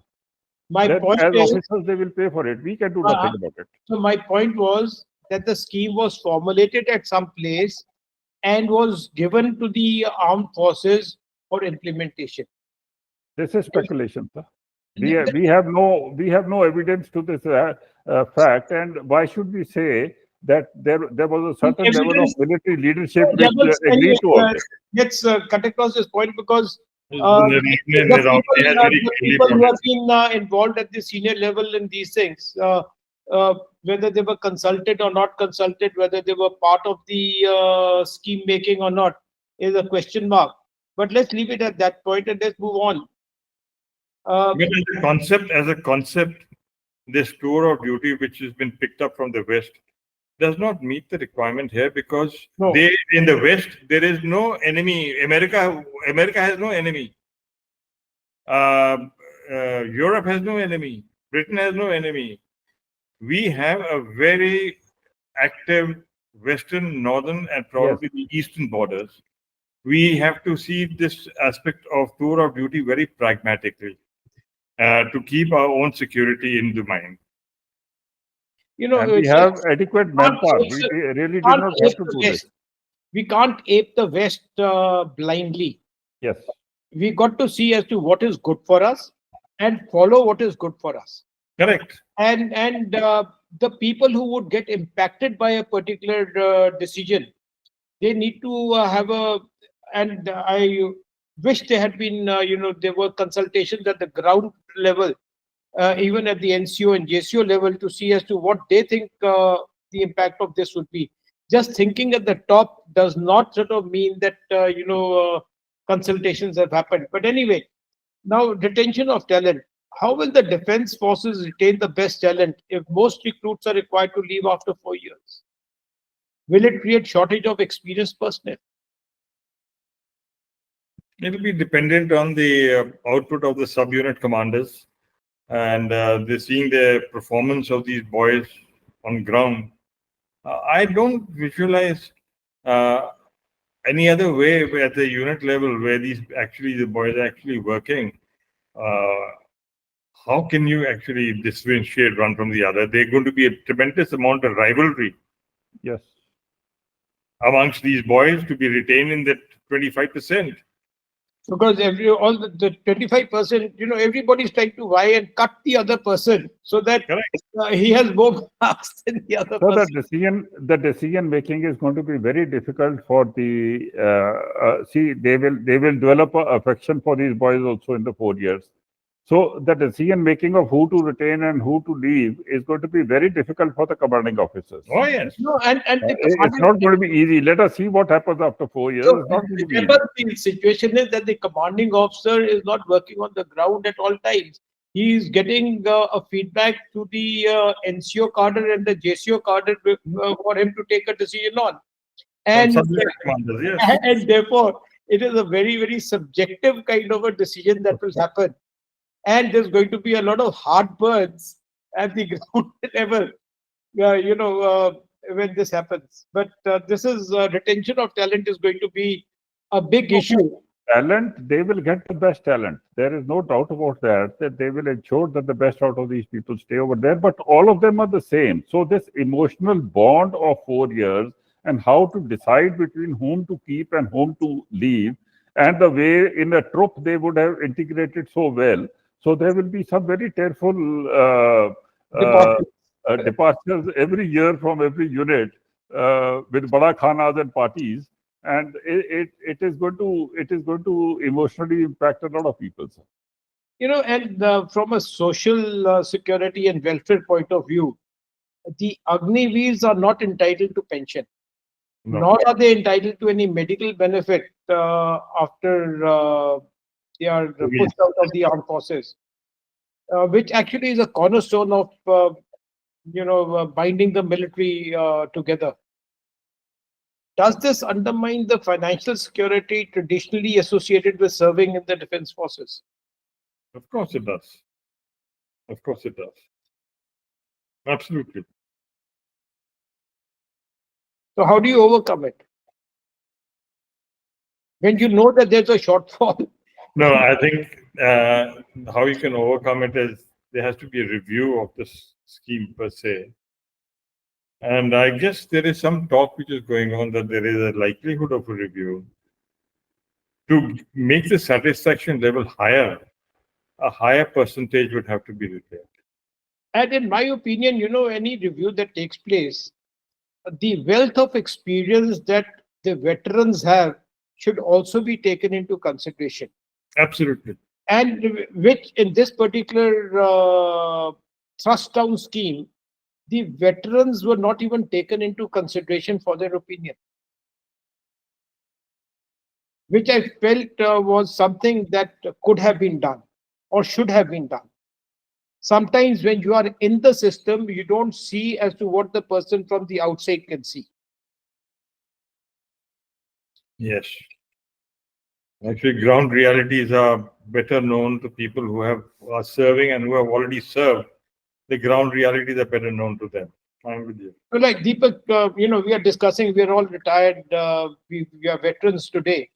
My Then point as is, officers, they will pay for it. We can do nothing about it. so my point was that the scheme was formulated at some place and was given to the armed forces for implementation. This is speculation, sir. We have no evidence to this fact, and why should we say that there was a certain level of military leadership which agreed to all this? Let's cut across this point because The the people who have been involved at the senior level in these things whether they were consulted or not consulted, whether they were part of the scheme making or not, is a question mark. But let's leave it at that point and let's move on. But as a concept, this tour of duty, which has been picked up from the West, does not meet the requirement here because No. in the West there is no enemy. America has no enemy. Europe has no enemy. Britain has no enemy. We have a very active Western, Northern, and probably the Eastern borders. We have to see this aspect of tour of duty very pragmatically to keep our own security in the mind. You know, And we have adequate manpower. We really do not have to do this. We can't ape the West blindly. Yes. We got to see as to what is good for us and follow what is good for us. Correct. And the people who would get impacted by a particular decision, they need to have a, and I wish there had been, there were consultations at the ground level, even at the NCO and JCO level, to see as to what they think the impact of this would be. Just thinking at the top does not sort of mean that, consultations have happened. But anyway, now retention of talent. How will the defense forces retain the best talent if most recruits are required to leave after 4 years? Will it create shortage of experienced personnel? It will be dependent on the output of the subunit commanders and seeing the performance of these boys on ground. I don't visualize any other way at the unit level where the boys are actually working. How can you actually differentiate one from the other? There's going to be a tremendous amount of rivalry. Yes. Amongst these boys to be retained in that 25%. Because all the 25%, everybody's trying to vie and cut the other person so that he has more marks than the other person. The decision making is going to be very difficult for the. They will develop a affection for these boys also in the 4 years. So the decision making of who to retain and who to leave is going to be very difficult for the commanding officers. Oh yes. No, and it's not going to be easy. Let us see what happens after 4 years. So it's not going to be remember, easy. the situation is that the commanding officer is not working on the ground at all times. He is getting a feedback to the NCO cadre and the JCO cadre for him to take a decision on. And therefore, it is a very, very subjective kind of a decision that will happen. And there's going to be a lot of heartburns at the ground level, when this happens. But this is retention of talent is going to be a big issue. Talent, they will get the best talent. There is no doubt about that they will ensure that the best out of these people stay over there. But all of them are the same. So this emotional bond of 4 years and how to decide between whom to keep and whom to leave, and the way in a troop they would have integrated so well. So there will be some very tearful departures every year from every unit with bada khanas and parties, and it is going to emotionally impact a lot of people. And from a social security and welfare point of view, the Agniveers are not entitled to pension. No. Nor are they entitled to any medical benefit after they are pushed out of the armed forces, which actually is a cornerstone of binding the military together. Does this undermine the financial security traditionally associated with serving in the defense forces? Of course it does. Of course it does. Absolutely. So how do you overcome it? When you know that there's a shortfall. No, I think how you can overcome it is there has to be a review of this scheme per se. And I guess there is some talk which is going on that there is a likelihood of a review. To make the satisfaction level higher, a higher percentage would have to be retained. And in my opinion, any review that takes place, the wealth of experience that the veterans have should also be taken into consideration. Absolutely. And which in this particular thrust down scheme, the veterans were not even taken into consideration for their opinion, which I felt was something that could have been done or should have been done. Sometimes when you are in the system, you don't see as to what the person from the outside can see. Yes. Actually, ground realities are better known to people who are serving and who have already served. The ground realities are better known to them. I'm with you. So like Deepak, we are discussing, we are all retired, we are veterans today.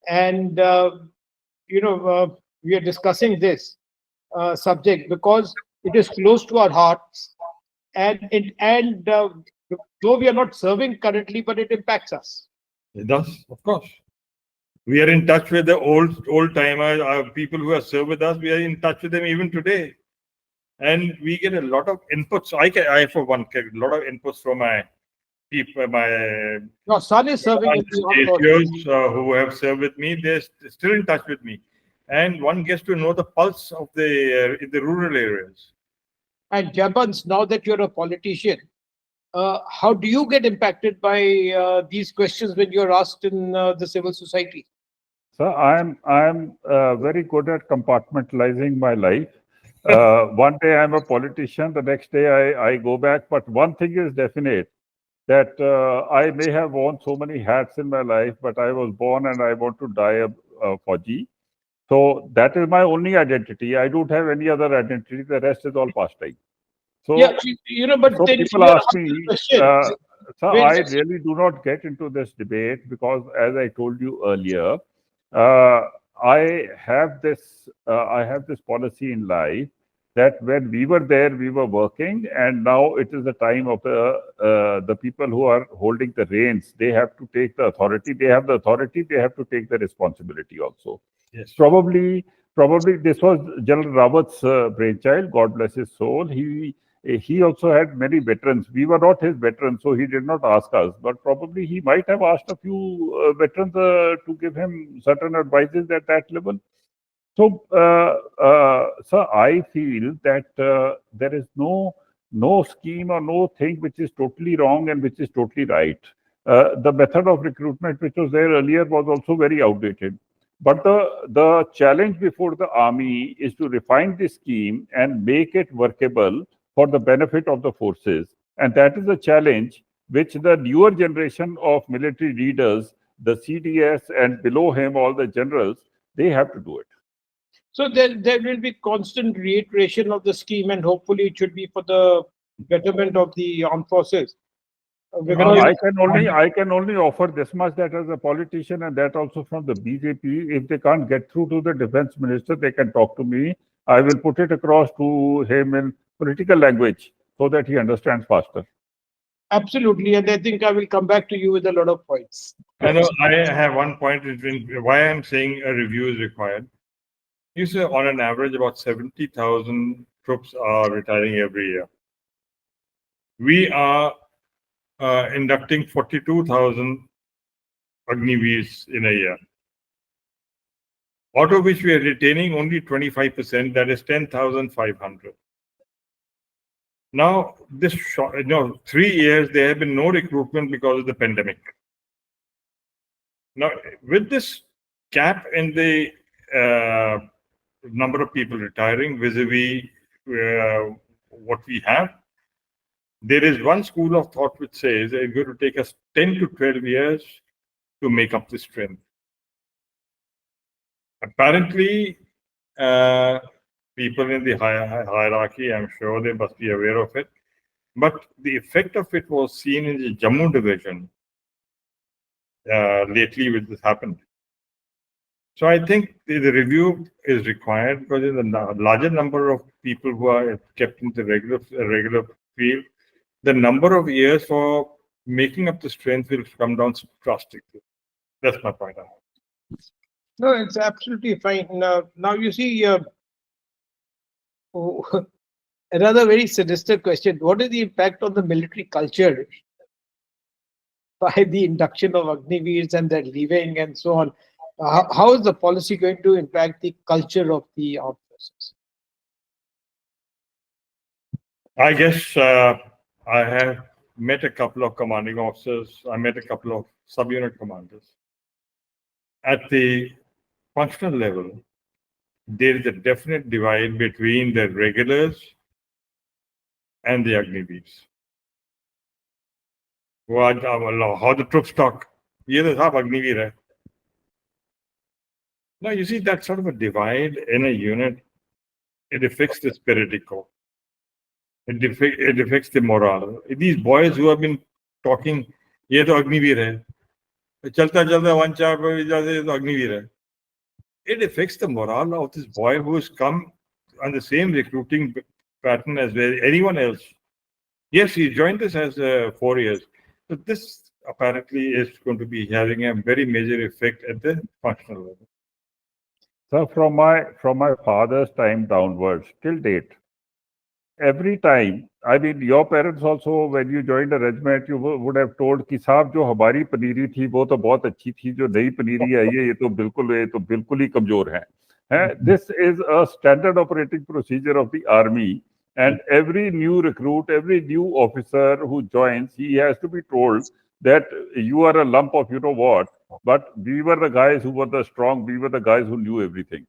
And, we are discussing this subject because it is close to our hearts. And though we are not serving currently, but it impacts us. It does, of course. We are in touch with the old timers, people who have served with us. We are in touch with them even today, and we get a lot of inputs. I for one get a lot of inputs from my people, my Your son is serving in the armed forces. associates who have served with me. They're still in touch with me, and one gets to know the pulse of the in the rural areas. And Jabans, now that you're a politician, how do you get impacted by these questions when you're asked in the civil society? So I'm very good at compartmentalizing my life. One day I'm a politician, the next day I go back. But one thing is definite, that I may have worn so many hats in my life, but I was born and I want to die a Fauji. So that is my only identity. I don't have any other identity. The rest is all pastime. So, Yeah, but so then people you're ask asked me, the question. so When- I really do not get into this debate because, as I told you earlier, I have this policy in life that when we were there, we were working, and now it is the time of the people who are holding the reins. They have to take the authority. They have the authority. They have to take the responsibility also. Yes. Probably this was General Rawat's brainchild. God bless his soul. He also had many veterans. We were not his veterans, so he did not ask us. But probably he might have asked a few veterans to give him certain advices at that level. So I feel that there is no scheme or no thing which is totally wrong and which is totally right. The method of recruitment which was there earlier was also very outdated. But the challenge before the army is to refine the scheme and make it workable for the benefit of the forces. And that is a challenge which the newer generation of military leaders, the CDS and below him, all the generals, they have to do it. So there will be constant reiteration of the scheme, and hopefully it should be for the betterment of the armed forces. Well, Because I can only offer this much, that as a politician, and that also from the BJP, if they can't get through to the defense minister, they can talk to me. I will put it across to him in political language so that he understands faster. absolutely, and I think I will come back to you with a lot of points. I know I have one point between why I'm saying a review is required. You say on an average about 70,000 troops are retiring every year. We are inducting 42,000 Agniveers in a year, out of which we are retaining only 25%, that is 10,500. Now, 3 years, there have been no recruitment because of the pandemic. Now, with this gap in the number of people retiring vis-a-vis what we have, there is one school of thought which says it's going to take us 10 to 12 years to make up the strength. Apparently, people in the hierarchy, I'm sure they must be aware of it, but the effect of it was seen in the Jammu division lately, which has happened. So I think the review is required because there's a larger number of people who are kept in the regular field. The number of years for making up the strength will come down drastically. That's my point. No, it's absolutely fine. Now you see, another very sinister question: what is the impact on the military culture by the induction of Agniveers and their leaving and so on? How is the policy going to impact the culture of the armed forces? I guess I have met a couple of commanding officers. I met a couple of sub-unit commanders. At the functional level, there is a definite divide between the regulars and the Agniveers. How the troops talk. ये तो साहब अग्निवीर है. Now you see that sort of a divide in a unit. It affects the spirit core. It affects the morale. These boys who have been talking, ये तो अग्निवीर है. चलता चलता 1-4 पे जाते ये तो अग्निवीर है. It affects the morale of this boy who has come on the same recruiting pattern as anyone else. Yes, he joined us as 4 years. So this apparently is going to be having a very major effect at the functional level. So from my father's time downwards till date, every time, I mean, your parents also, when you joined a regiment, you would have told कि साहब जो हमारी पनीरी थी वो तो बहुत अच्छी थी, जो नई पनीरी आई है ये तो बिल्कुल ही कमजोर है. This is a standard operating procedure of the army, and every new recruit, every new officer who joins, he has to be told that you are a lump of you know what, but we were the guys who were the strong, we were the guys who knew everything.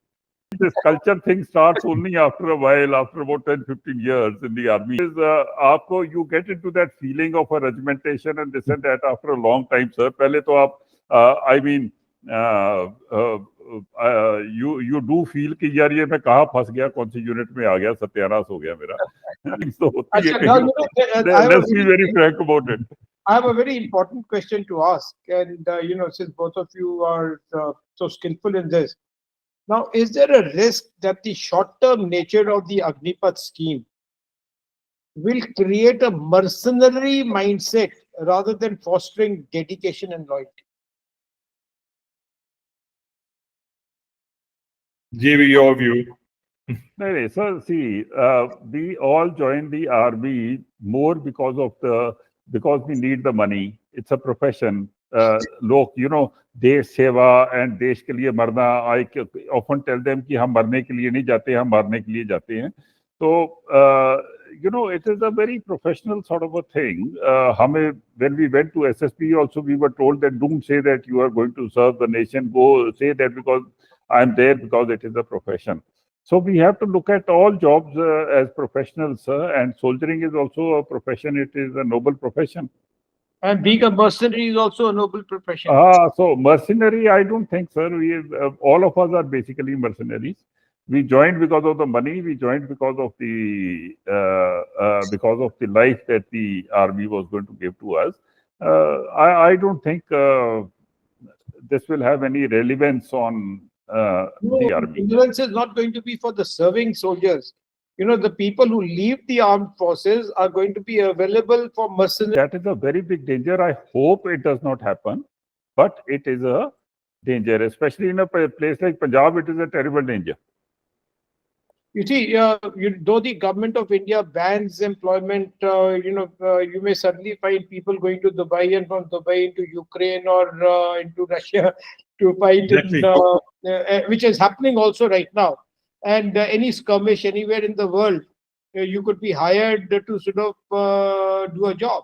This culture thing starts only after a while, after about 10-15 years in the army. You get into that feeling of a regimentation and this and that after a long time, sir. पहले तो आप, I mean, you do feel कि यार ये मैं कहाँ फंस गया, कौन सी यूनिट में आ गया, सत्यानाश हो गया मेरा. So होती है कहीं. Let's be very frank about it. I have a very important question to ask, and since both of you are so skillful in this, now is there a risk that the short-term nature of the Agnipath scheme will create a mercenary mindset rather than fostering dedication and loyalty? JV, your view. No, so see, we all joined the army more because we need the money. It's a profession. Look, देश सेवा and देश के लिए मरना. I often tell them कि हम मरने के लिए नहीं जाते, हम मारने के लिए जाते हैं. So, it is a very professional sort of a thing. When we went to SSP also, we were told that don't say that you are going to serve the nation. Go say that because I'm there because it is a profession. So we have to look at all jobs as professionals, and soldiering is also a profession. It is a noble profession. And being a mercenary is also a noble profession. So mercenary, I don't think, sir. All of us are basically mercenaries. We joined because of the money. We joined because of the life that the army was going to give to us. I don't think this will have any relevance on the army. Relevance is not going to be for the serving soldiers. The people who leave the armed forces are going to be available for mercenaries. That is a very big danger. I hope it does not happen, but it is a danger, especially in a place like Punjab. It is a terrible danger. You see, though the government of India bans employment, you may suddenly find people going to Dubai and from Dubai into Ukraine or into Russia to fight, which is happening also right now. And any skirmish anywhere in the world, you could be hired to sort of do a job.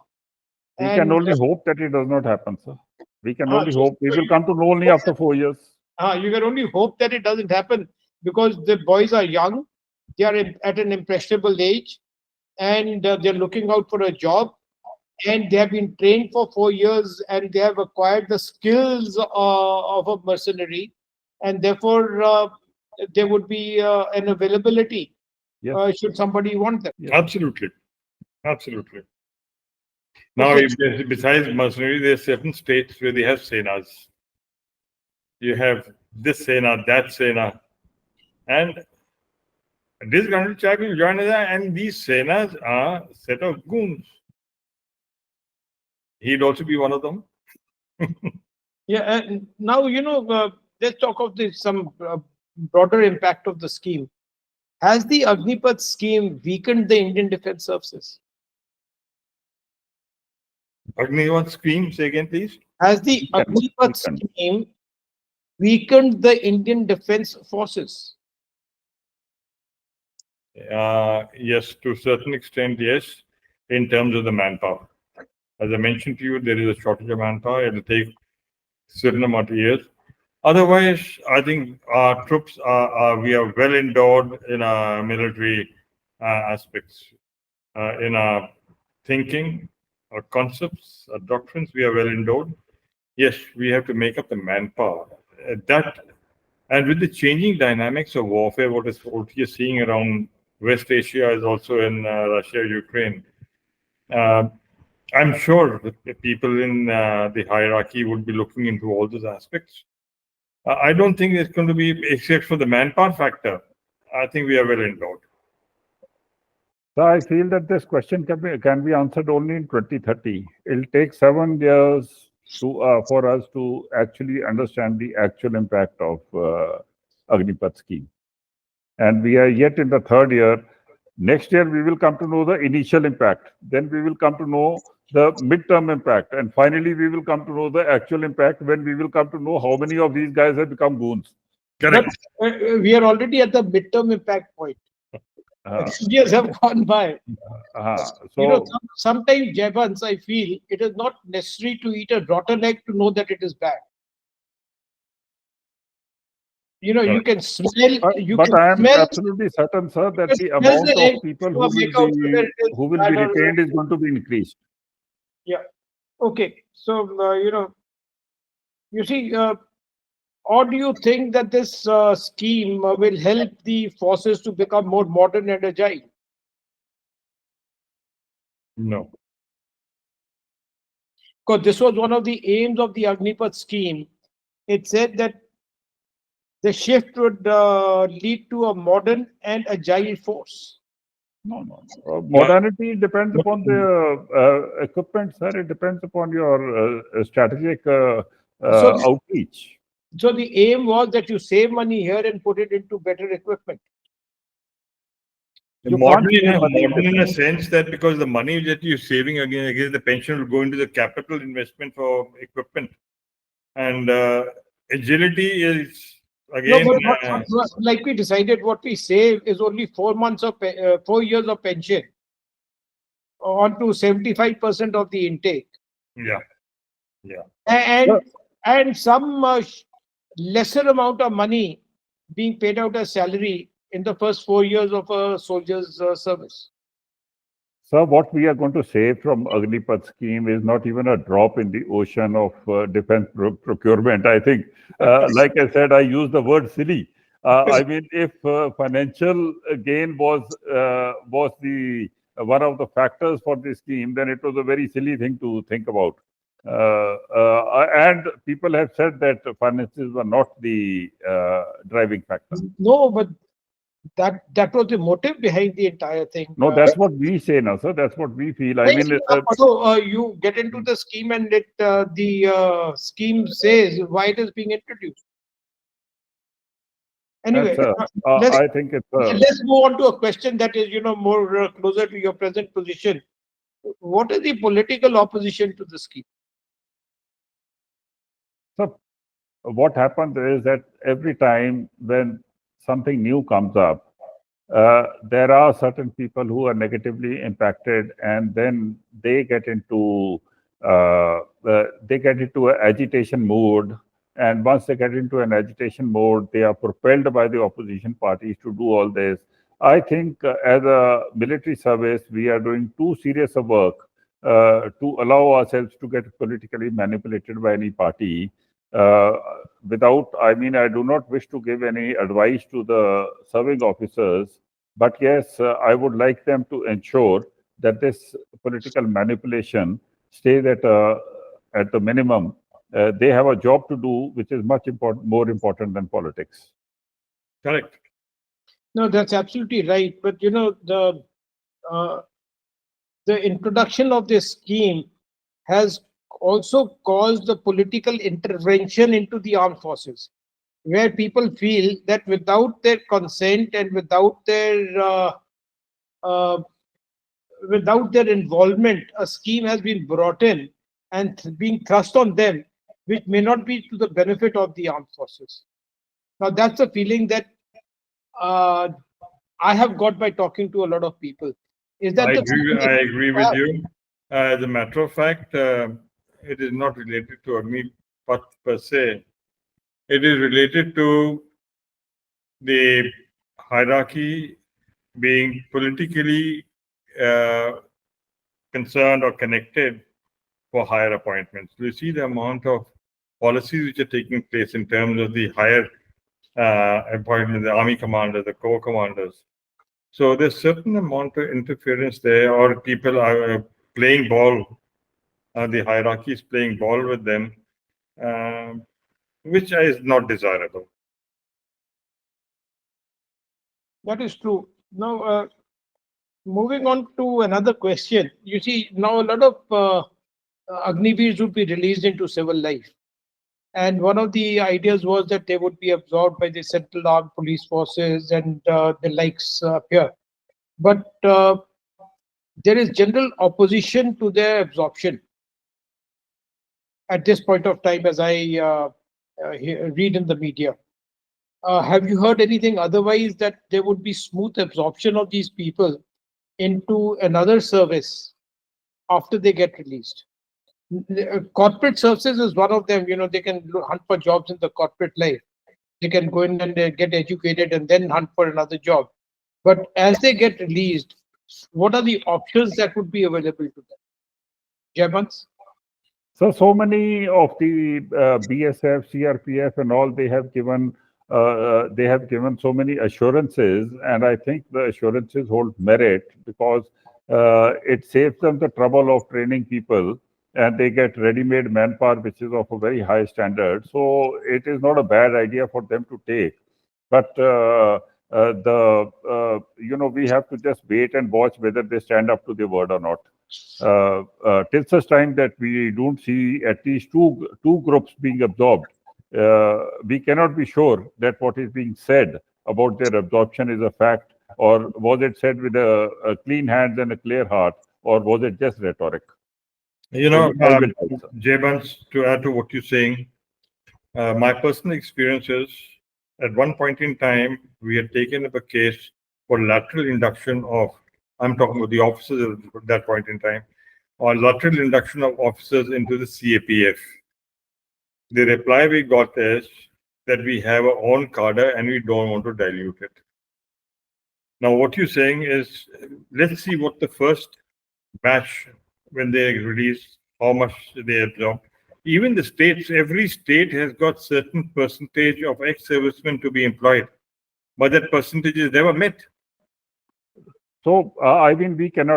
We can only hope that it does not happen, sir. We can only hope. We will come to know only after 4 years. You can only hope that it doesn't happen because the boys are young. They are at an impressionable age, and they're looking out for a job, and they have been trained for 4 years, and they have acquired the skills of a mercenary, and therefore there would be an availability should somebody want them. Yes. Absolutely. Now, besides mercenary, there are certain states where they have senas. You have this sena, that sena, and this country chap will join us, and these senas are a set of goons. He'd also be one of them. And now, let's talk of some broader impact of the scheme. Has the Agnipath scheme weakened the Indian Defence Services? Agnipath scheme, say again, please. Has the Agnipath scheme weakened the Indian Defence Forces? Yes, to a certain extent, yes. in terms of the manpower. As I mentioned to you, there is a shortage of manpower. It will take a certain amount of years. Otherwise, I think our troops we are well endowed in our military aspects, in our thinking, our concepts, our doctrines. We are well endowed. Yes, we have to make up the manpower. That and with the changing dynamics of warfare, what you're seeing around West Asia is also in Russia, Ukraine. I'm sure that the people in the hierarchy would be looking into all those aspects. I don't think it's going to be, except for the manpower factor, I think we are well endowed. So I feel that this question can be answered only in 2030. It'll take 7 years for us to actually understand the actual impact of Agnipath scheme. And we are yet in the third year. Next year, we will come to know the initial impact. Then we will come to know the midterm impact. And finally, we will come to know the actual impact when we will come to know how many of these guys have become goons. Correct. But we are already at the midterm impact point. 6 years have gone by. So, Sometimes, Jevans, I feel it is not necessary to eat a rotten egg to know that it is bad. You can smell. But I am absolutely certain, sir, that the amount of people who will be retained is going to be increased. Yeah. Okay. So you see, or do you think that this scheme will help the forces to become more modern and agile? No. Because this was one of the aims of the Agnipath scheme. It said that the shift would lead to a modern and agile force. No. Modernity depends upon the equipment, sir. It depends upon your strategic outreach. So the aim was that you save money here and put it into better equipment. Modern in a sense that because the money that you're saving against the pension will go into the capital investment for equipment. And agility is again. No, but like we decided, what we save is only 4 months of 4 years of pension on to 75% of the intake. Yeah. And some lesser amount of money being paid out as salary in the first 4 years of a soldier's service. So what we are going to save from Agnipath scheme is not even a drop in the ocean of defense procurement. I think, like I said, I use the word silly. I mean, if financial gain was the one of the factors for this scheme, then it was a very silly thing to think about. And people have said that finances were not the driving factor. No, but that was the motive behind the entire thing. No, that's what we say now, sir. That's what we feel. I mean, you get into the scheme and the scheme says why it is being introduced. Anyway, I think it's. Let's move on to a question that is, more closer to your present position. What is the political opposition to the scheme? So, what happens is that every time when something new comes up, there are certain people who are negatively impacted, and then they get into an agitation mode. And once they get into an agitation mode, they are propelled by the opposition parties to do all this. I think as a military service, we are doing too serious a work to allow ourselves to get politically manipulated by any party. I do not wish to give any advice to the serving officers, but yes, I would like them to ensure that this political manipulation stays at the minimum. They have a job to do, which is more important than politics. Correct. No, that's absolutely right. But the introduction of this scheme has also caused the political intervention into the armed forces, where people feel that without their consent and without their involvement, a scheme has been brought in and being thrust on them, which may not be to the benefit of the armed forces. Now, that's a feeling that I have got by talking to a lot of people. Is that the I agree with you. As a matter of fact, it is not related to Agnipath per se. It is related to the hierarchy being politically uh, concerned or connected for higher appointments. You see the amount of policies which are taking place in terms of the higher appointments, the army commanders, the corps commanders. So there's certain amount of interference there, or people are playing ball. The hierarchy is playing ball with them, which is not desirable. That is true. Now, moving on to another question. You see, now a lot of Agniveers would be released into civil life. And one of the ideas was that they would be absorbed by the Central Armed Police Forces and the likes here. But there is general opposition to their absorption at this point of time, as I read in the media. Have you heard anything otherwise that there would be smooth absorption of these people into another service after they get released? Corporate services is one of them. You know, they can hunt for jobs in the corporate life. They can go in and get educated and then hunt for another job. But as they get released, what are the options that would be available to them? Jayant? So many of the BSF, CRPF, and all they have given so many assurances, and I think the assurances hold merit because it saves them the trouble of training people, and they get ready-made manpower, which is of a very high standard. So it is not a bad idea for them to take, but we have to just wait and watch whether they stand up to the word or not. Till such time that we don't see at least two groups being absorbed, we cannot be sure that what is being said about their absorption is a fact, or was it said with a clean hands and a clear heart, or was it just rhetoric? You know, I will tell, sir. Jayvans, to add to what you're saying, my personal experience is at one point in time, we had taken up a case for lateral induction of, I'm talking about the officers at that point in time, or lateral induction of officers into the CAPF. The reply we got is that we have our own cadre and we don't want to dilute it. Now, what you're saying is, let's see what the first batch, when they release, how much they absorb. Even the states, every state has got certain percentage of ex-servicemen to be employed, but that percentage is never met. So, I mean, we can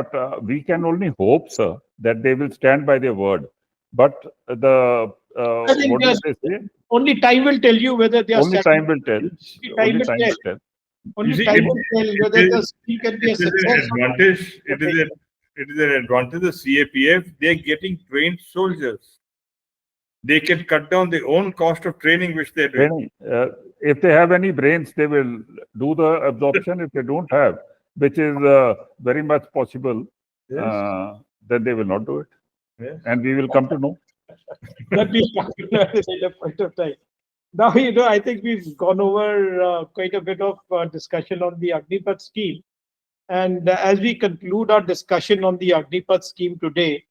only hope, sir, that they will stand by their word. But I think what did they say? only time will tell you whether they are Only time will tell. Only time Only will time tell. will tell. You Only see, time will tell whether the scheme can be a it is an success. advantage. It is an advantage of CAPF. They're getting trained soldiers. They can cut down their own cost of training, which they're doing. If they have any brains, they will do the absorption. If they don't have, which is very much possible, Yes. then they will not do it. Yes. And we will come to know. That we at a point of time. Now, I think we've gone over quite a bit of discussion on the Agnipath scheme. And as we conclude our discussion on the Agnipath scheme today,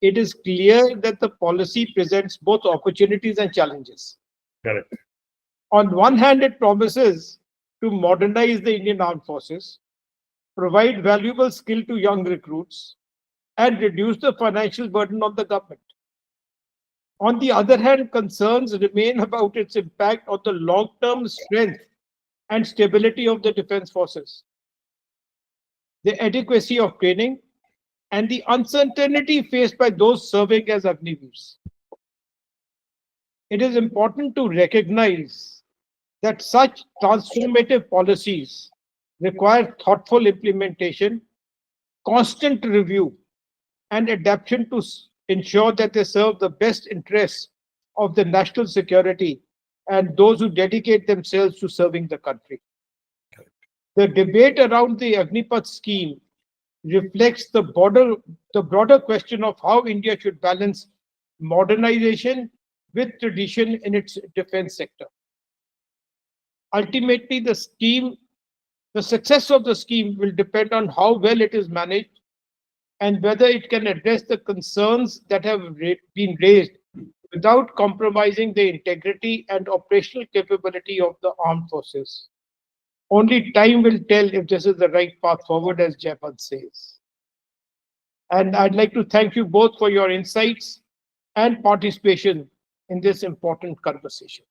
it is clear that the policy presents both opportunities and challenges. Correct. On one hand, it promises to modernize the Indian Armed Forces, provide valuable skill to young recruits, and reduce the financial burden on the government. On the other hand, concerns remain about its impact on the long-term strength and stability of the defense forces, the adequacy of training, and the uncertainty faced by those serving as Agniveers. It is important to recognize that such transformative policies require thoughtful implementation, constant review, and adaptation to ensure that they serve the best interests of the national security and those who dedicate themselves to serving the country. The debate around the Agnipath scheme reflects the broader question of how India should balance modernization with tradition in its defense sector. Ultimately, the The success of the scheme will depend on how well it is managed and whether it can address the concerns that have been raised without compromising the integrity and operational capability of the armed forces. Only time will tell if this is the right path forward, as Jaipad says. And I'd like to thank you both for your insights and participation in this important conversation.